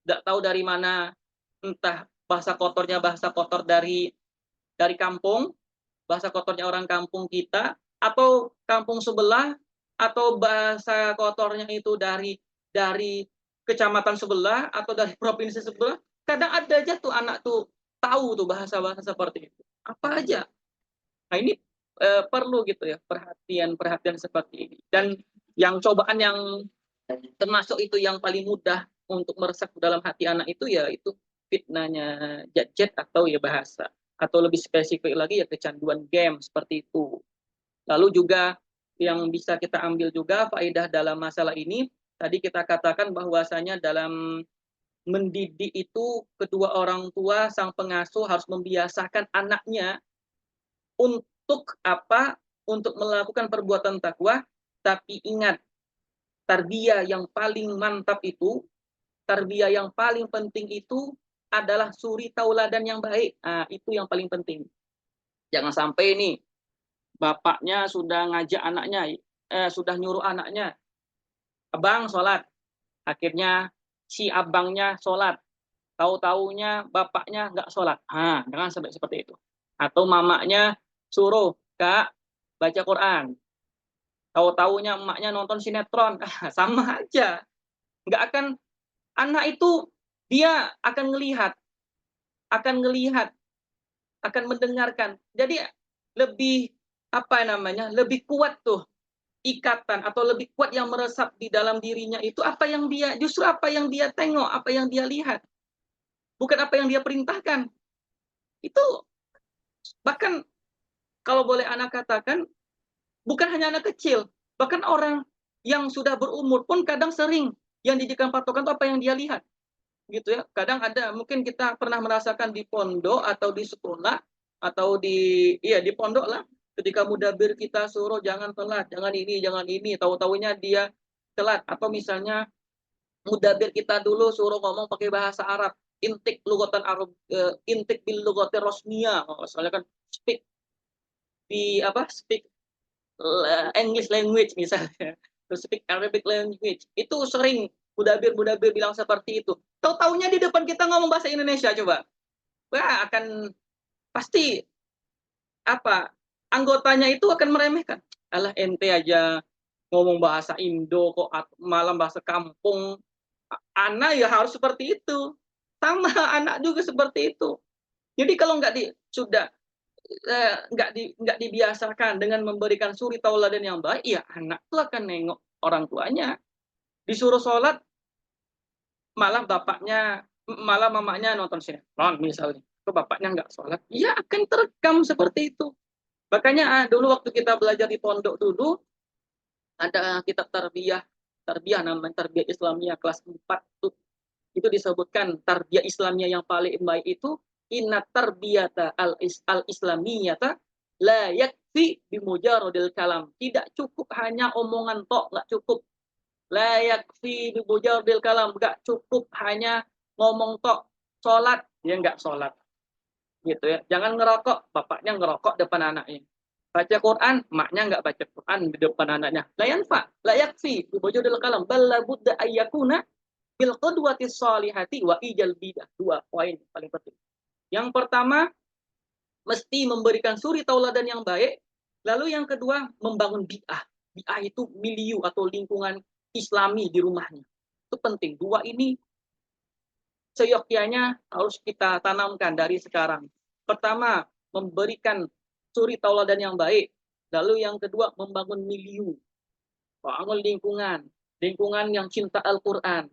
Nggak tahu dari mana, entah bahasa kotornya bahasa kotor dari kampung, bahasa kotornya orang kampung kita, atau kampung sebelah, atau bahasa kotornya itu dari kecamatan sebelah atau dari provinsi sebelah. Kadang ada aja tuh anak tuh tahu tuh bahasa-bahasa seperti itu. Apa aja. Nah ini perlu gitu ya perhatian seperti ini. Dan yang cobaan yang termasuk itu yang paling mudah untuk meresap dalam hati anak itu ya itu fitnahnya gadget atau ya bahasa, atau lebih spesifik lagi ya kecanduan game seperti itu. Lalu juga yang bisa kita ambil juga faedah dalam masalah ini, tadi kita katakan bahwasanya dalam mendidik itu kedua orang tua sang pengasuh harus membiasakan anaknya untuk apa? Untuk melakukan perbuatan takwa, tapi ingat tarbiyah yang paling mantap itu, tarbiyah yang paling penting itu adalah suri tauladan yang baik. Nah, itu yang paling penting. Jangan sampai nih bapaknya sudah ngajak anaknya, sudah nyuruh anaknya, abang sholat. Akhirnya si abangnya sholat. Tahu-taunya bapaknya nggak sholat. Jangan sampai seperti itu. Atau mamanya suruh, Kak, baca Quran. Tahu-taunya emaknya nonton sinetron. Sama aja. Nggak akan, anak itu dia akan ngelihat, akan mendengarkan. Jadi lebih apa namanya? Lebih kuat tuh ikatan atau lebih kuat yang meresap di dalam dirinya itu justru apa yang dia tengok, apa yang dia lihat. Bukan apa yang dia perintahkan. Itu bahkan kalau boleh anak katakan, bukan hanya anak kecil, bahkan orang yang sudah berumur pun kadang sering yang dijadikan patokan itu apa yang dia lihat. Gitu ya. Kadang ada, mungkin kita pernah merasakan di pondok atau di sekolah atau di pondok lah, ketika mudabir kita suruh jangan telat, jangan ini, tahu-tahunya dia telat. Atau misalnya mudabir kita dulu suruh ngomong pakai bahasa Arab, intik lugatan Arab, intik bil lugati rosmiyah, soalnya kan speak speak English language misalnya, to speak Arabic language. Itu sering mudabir bilang seperti itu. Tahu-taunya di depan kita ngomong bahasa Indonesia coba. Wah, akan pasti apa? Anggotanya itu akan meremehkan. Alah ente aja ngomong bahasa Indo kok malam bahasa kampung. Anak ya harus seperti itu. Sama anak juga seperti itu. Jadi kalau nggak dibiasakan dengan memberikan suri tauladan yang baik, ya anak itu akan nengok orang tuanya. Disuruh sholat, malah mamanya nonton sinetron misalnya. Kok bapaknya nggak sholat? Ya akan terekam seperti itu. Makanya dulu waktu kita belajar di pondok dulu, ada kitab tarbiyah namanya tarbiyah Islamiyah kelas 4 tuh. Itu disebutkan tarbiyah Islamiyah yang paling baik itu inna tarbiyata al-islamiyata la yakfi bimujaradil kalam. Tidak cukup hanya omongan tok, nggak cukup. La yakfi bimujaradil kalam, nggak cukup hanya ngomong tok. Sholat, dia nggak sholat. Gitu ya. Jangan ngerokok, bapaknya ngerokok depan anaknya. Baca Quran, maknya nggak baca Quran di depan anaknya. La yanfa, la yakfi bimujaradil kalam, bal la budda ayyakuna bil qudwati sholihati wa ijal bidah. Dua poin paling penting. Yang pertama, mesti memberikan suri tauladan yang baik. Lalu yang kedua, membangun bid'ah. Bid'ah itu milieu atau lingkungan Islami di rumahnya. Itu penting. Dua ini seyogyanya harus kita tanamkan dari sekarang. Pertama, memberikan suri tauladan yang baik. Lalu yang kedua, membangun milieu. Bangun lingkungan. Lingkungan yang cinta Al-Quran.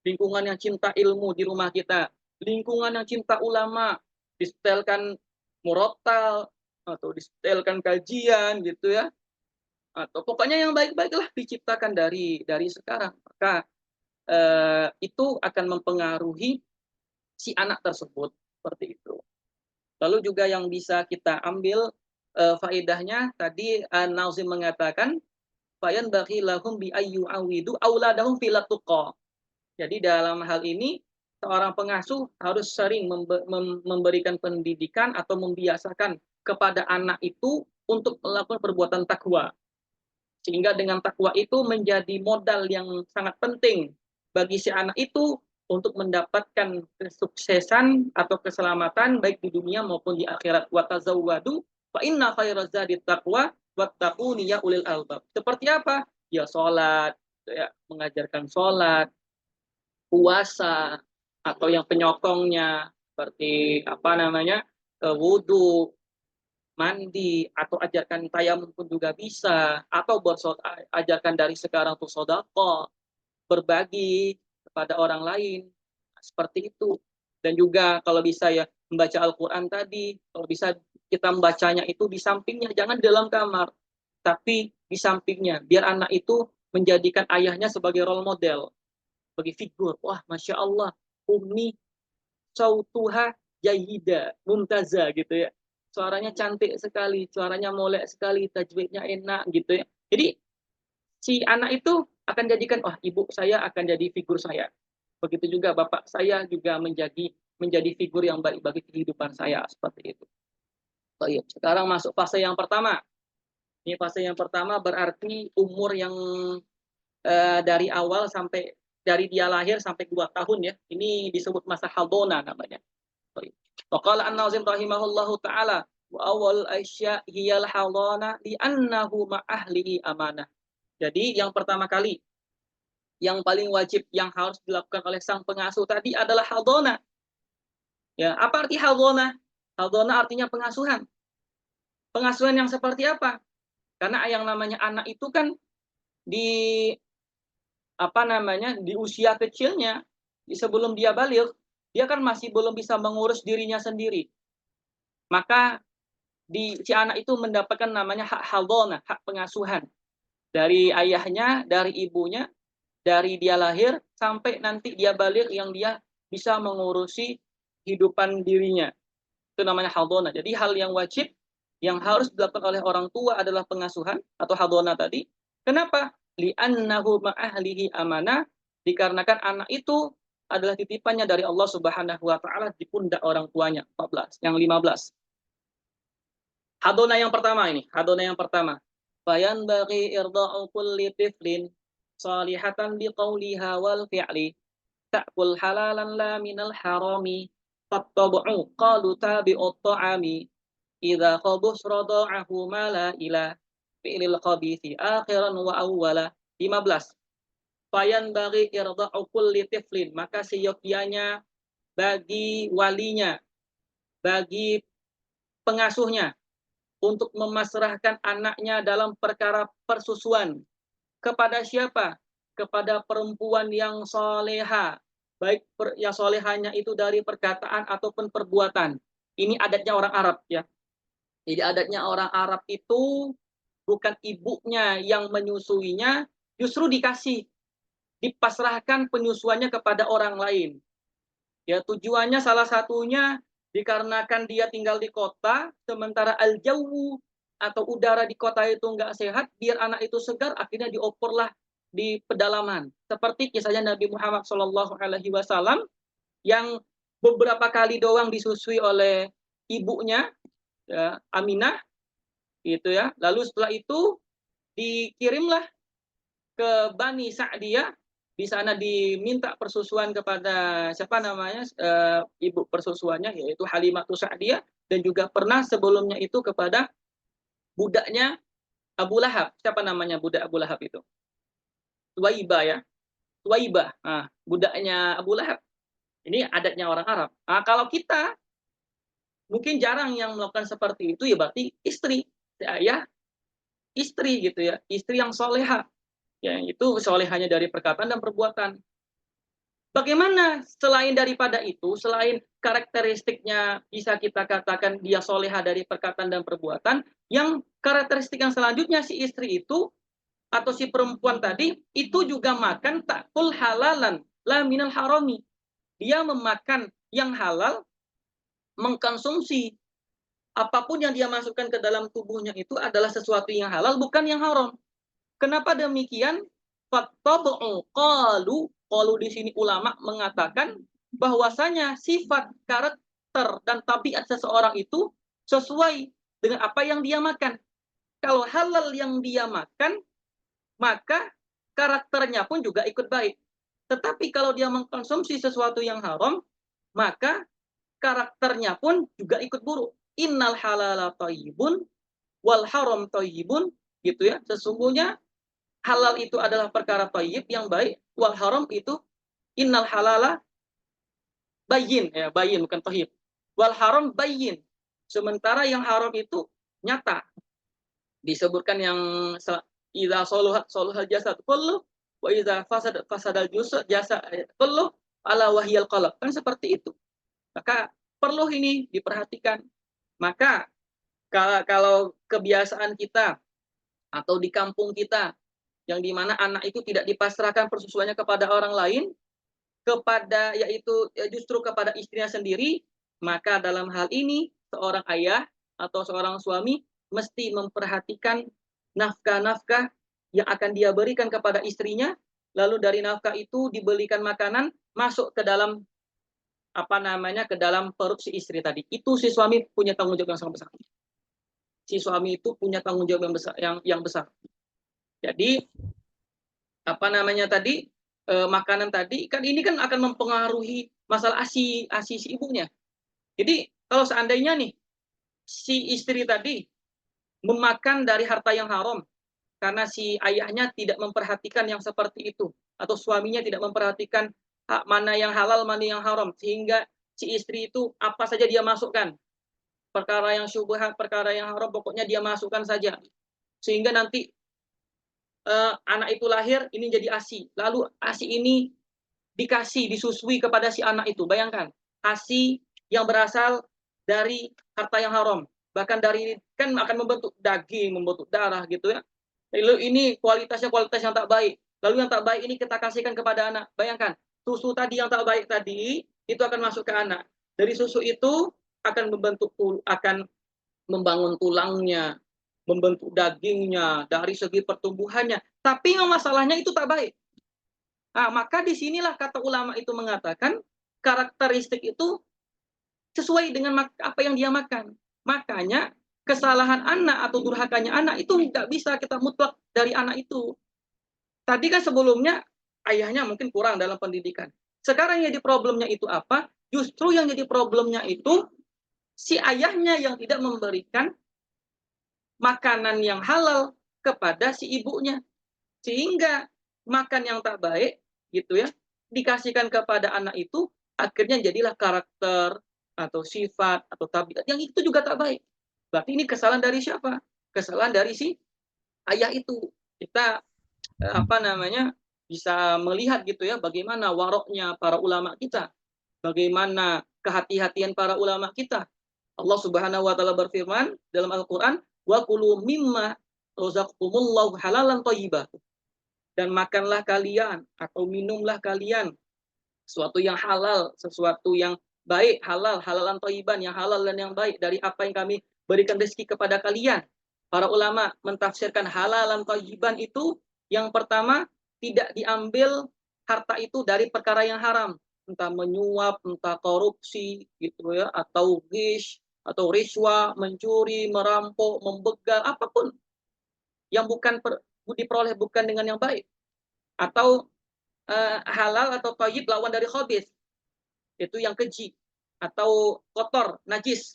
Lingkungan yang cinta ilmu di rumah kita. Lingkungan yang cinta ulama. Disetelkan murotal, atau disetelkan kajian gitu ya, atau pokoknya yang baik-baiklah diciptakan dari sekarang. Maka itu akan mempengaruhi si anak tersebut seperti itu. Lalu juga yang bisa kita ambil faedahnya tadi Nazim mengatakan fayan bagi lahum bi ayyu awidu auladahum fil tuqa. Jadi dalam hal ini seorang pengasuh harus sering memberikan pendidikan atau membiasakan kepada anak itu untuk melakukan perbuatan takwa. Sehingga dengan takwa itu menjadi modal yang sangat penting bagi si anak itu untuk mendapatkan kesuksesan atau keselamatan baik di dunia maupun di akhirat. Wa tazawwadu fa inna khairaz zadi taqwa wattaquni ya ulil albab. Seperti apa? Ya salat, ya mengajarkan salat, puasa atau yang penyokongnya seperti apa namanya? Wudu, mandi, atau ajarkan tayamum pun juga bisa, atau ajarkan dari sekarang untuk sedekah, berbagi kepada orang lain, seperti itu. Dan juga kalau bisa ya membaca Al-Quran tadi, kalau bisa kita membacanya itu di sampingnya, jangan di dalam kamar, tapi di sampingnya, biar anak itu menjadikan ayahnya sebagai role model, bagi figur. Wah, Masya Allah, Umi sautuha jahida, mumtaza gitu ya. Suaranya cantik sekali, suaranya molek sekali, tajwidnya enak gitu ya. Jadi si anak itu akan jadikan, oh ibu saya akan jadi figur saya. Begitu juga bapak saya juga menjadi figur yang baik bagi kehidupan saya seperti itu. Baik, sekarang masuk fase yang pertama. Ini fase yang pertama berarti umur yang dari awal sampai dari dia lahir sampai 2 tahun ya. Ini disebut masa haldona namanya. Waqala an-Nazim rahimahullahu taala wa awal asya hiyal haldana li annahu ma ahlihi amanah. Jadi yang pertama kali yang paling wajib yang harus dilakukan oleh sang pengasuh tadi adalah haldona. Ya, apa arti haldona? Haldona artinya pengasuhan. Pengasuhan yang seperti apa? Karena yang namanya anak itu kan di apa namanya di usia kecilnya sebelum dia balik dia kan masih belum bisa mengurus dirinya sendiri, maka si anak itu mendapatkan namanya hak haldona, hak pengasuhan dari ayahnya, dari ibunya, dari dia lahir sampai nanti dia balik yang dia bisa mengurusi kehidupan dirinya, itu namanya haldona. Jadi hal yang wajib yang harus dilakukan oleh orang tua adalah pengasuhan atau haldona tadi. Kenapa? Li'annahu ma'ahlihi amanah, dikarenakan anak itu adalah titipannya dari Allah Subhanahu wa taala di pundak orang tuanya. 14. Yang 15. Hadona yang pertama ini, hadona yang pertama. Bayan bagi irda'u kulli tiflin salihatan biqauliha wal fi'li ta'kul halalan la minal harami fattabu'u qalu tabi'ut ta'ami idza qabus rada'ahu mala ila fi'lil qabithi akhiran wa awwala. 15. Fayan bagi irda'u kulli tiflin, maka seyogyanya bagi walinya, bagi pengasuhnya untuk memasrahkan anaknya dalam perkara persusuan kepada siapa? Kepada perempuan yang soleha, baik yang solehanya itu dari perkataan ataupun perbuatan. Ini adatnya orang Arab ya. Jadi adatnya orang Arab itu bukan ibunya yang menyusuinya, justru dipasrahkan penyusuannya kepada orang lain. Ya, tujuannya salah satunya dikarenakan dia tinggal di kota, sementara al-jawu atau udara di kota itu nggak sehat, biar anak itu segar, akhirnya dioporlah di pedalaman. Seperti kisahnya Nabi Muhammad SAW yang beberapa kali doang disusui oleh ibunya, ya, Aminah, gitu ya. Lalu setelah itu dikirimlah ke Bani Sa'diyah, di sana diminta persusuan kepada siapa namanya ibu persusuannya yaitu Halimatus Sa'diyah, dan juga pernah sebelumnya itu kepada budaknya Abu Lahab. Siapa namanya budak Abu Lahab itu? Tuwaibah ya. Tuwaibah. Nah, budaknya Abu Lahab. Ini adatnya orang Arab. Nah, kalau kita mungkin jarang yang melakukan seperti itu, ya berarti istri, ya istri gitu ya, istri yang soleha. Ya, itu solehanya dari perkataan dan perbuatan. Bagaimana selain daripada itu, selain karakteristiknya bisa kita katakan dia soleha dari perkataan dan perbuatan, yang karakteristik yang selanjutnya si istri itu atau si perempuan tadi itu juga makan takul halalan la minal harami. Dia memakan yang halal, mengkonsumsi apapun yang dia masukkan ke dalam tubuhnya itu adalah sesuatu yang halal, bukan yang haram. Kenapa demikian? Fattabu'u qalu di sini ulama mengatakan bahwasanya sifat, karakter dan tabiat seseorang itu sesuai dengan apa yang dia makan. Kalau halal yang dia makan, maka karakternya pun juga ikut baik. Tetapi kalau dia mengkonsumsi sesuatu yang haram, maka karakternya pun juga ikut buruk. Innal halala thayyibun wal haram thayyibun, gitu ya. Sesungguhnya halal itu adalah perkara thayyib yang baik, wal haram itu innal halala bayyin, ya bayyin bukan thayyib. Wal haram bayyin. Sementara yang haram itu nyata. Disebutkan yang idza saluhal jasad kullu wa idza fasadal jasad kullu ala wahyal qalb. Kan seperti itu. Maka perlu ini diperhatikan. Maka kalau kebiasaan kita atau di kampung kita yang dimana anak itu tidak dipasrahkan persusuannya kepada orang lain, kepada yaitu justru kepada istrinya sendiri, maka dalam hal ini seorang ayah atau seorang suami mesti memperhatikan nafkah-nafkah yang akan dia berikan kepada istrinya, lalu dari nafkah itu dibelikan makanan masuk ke dalam ke dalam perut si istri tadi. Itu si suami punya tanggung jawab yang sangat besar. Si suami itu punya tanggung jawab yang besar. Jadi makanan tadi kan ini kan akan mempengaruhi masalah asi si ibunya. Jadi kalau seandainya nih si istri tadi memakan dari harta yang haram karena si ayahnya tidak memperhatikan yang seperti itu, atau suaminya tidak memperhatikan mana yang halal mana yang haram, sehingga si istri itu apa saja dia masukkan, perkara yang syubhat, perkara yang haram, pokoknya dia masukkan saja, sehingga nanti anak itu lahir ini jadi ASI, lalu ASI ini disusui kepada si anak itu. Bayangkan, ASI yang berasal dari harta yang haram, bahkan dari kan akan membentuk daging, membentuk darah gitu ya. Lalu ini kualitas yang tak baik. Lalu yang tak baik ini kita kasihkan kepada anak. Bayangkan, susu tadi yang tak baik tadi itu akan masuk ke anak. Dari susu itu akan membangun tulangnya, membentuk dagingnya, dari segi pertumbuhannya. Tapi masalahnya itu tak baik. Nah, maka disinilah kata ulama itu mengatakan karakteristik itu sesuai dengan apa yang dia makan. Makanya kesalahan anak atau durhakanya anak itu tidak bisa kita mutlak dari anak itu. Tadi kan sebelumnya ayahnya mungkin kurang dalam pendidikan. Sekarang yang jadi problemnya itu apa? Justru yang jadi problemnya itu si ayahnya yang tidak memberikan makanan yang halal kepada si ibunya. Sehingga makan yang tak baik gitu ya dikasihkan kepada anak itu, akhirnya jadilah karakter atau sifat atau tabiat yang itu juga tak baik. Berarti ini kesalahan dari siapa? Kesalahan dari si ayah itu. Kita bisa melihat gitu ya bagaimana waroknya para ulama kita, bagaimana kehati-hatian para ulama kita. Allah Subhanahu wa taala berfirman dalam Al-Qur'an, wa kulu mimma razaqakumullahu halalan thayyiban. Dan makanlah kalian atau minumlah kalian sesuatu yang halal, sesuatu yang baik, halalan thayyiban, yang halal dan yang baik dari apa yang kami berikan rezeki kepada kalian. Para ulama mentafsirkan halalan thayyiban itu yang pertama tidak diambil harta itu dari perkara yang haram, entah menyuap, entah korupsi gitu ya, atau ghish, atau riswa, mencuri, merampok, membegal, apapun yang diperoleh bukan dengan yang baik. Atau halal atau thayyib lawan dari khabith, itu yang keji atau kotor, najis.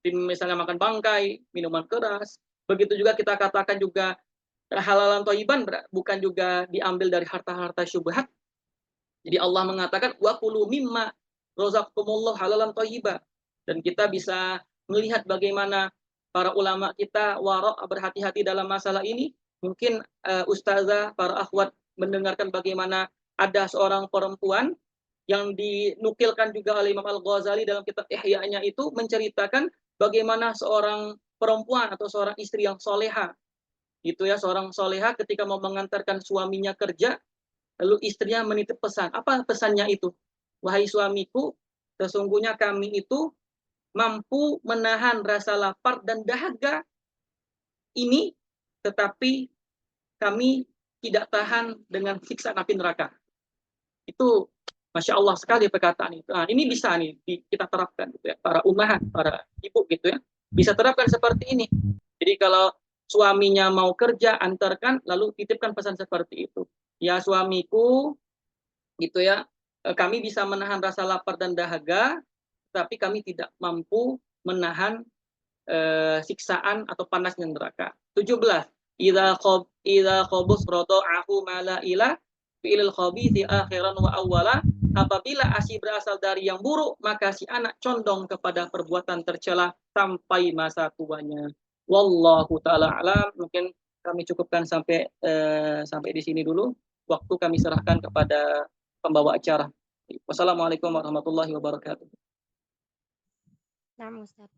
Misalnya makan bangkai, minuman keras. Begitu juga kita katakan juga halalan thayyiban bukan juga diambil dari harta-harta syubhat. Jadi Allah mengatakan wa kulu mimma razaqakumullah halalan thayyiban. Dan kita bisa melihat bagaimana para ulama kita wara' berhati-hati dalam masalah ini. Mungkin ustazah, para akhwat mendengarkan bagaimana ada seorang perempuan yang dinukilkan juga oleh Imam Al-Ghazali dalam kitab Ihya-nya itu menceritakan bagaimana seorang perempuan atau seorang istri yang soleha, gitu ya, seorang soleha ketika mau mengantarkan suaminya kerja, lalu istrinya menitip pesan. Apa pesannya itu? Wahai suamiku, sesungguhnya kami itu mampu menahan rasa lapar dan dahaga ini, tetapi kami tidak tahan dengan siksa api neraka. Itu Masya Allah sekali perkataan itu. Nah, ini bisa nih kita terapkan gitu ya, para umahat, para ibu gitu ya, bisa terapkan seperti ini. Jadi kalau suaminya mau kerja, antarkan, lalu titipkan pesan seperti itu. Ya suamiku, gitu ya, kami bisa menahan rasa lapar dan dahaga, tapi kami tidak mampu menahan siksaan atau panasnya neraka. 17. Idza khabus rada'ahu mala ila fi'il khabithi akhiran wa awwala. Apabila ASI berasal dari yang buruk, maka si anak condong kepada perbuatan tercela sampai masa tuanya. Wallahu taala alam. Mungkin kami cukupkan sampai di sini dulu. Waktu kami serahkan kepada pembawa acara. Wassalamualaikum warahmatullahi wabarakatuh. Nah, Ustaz.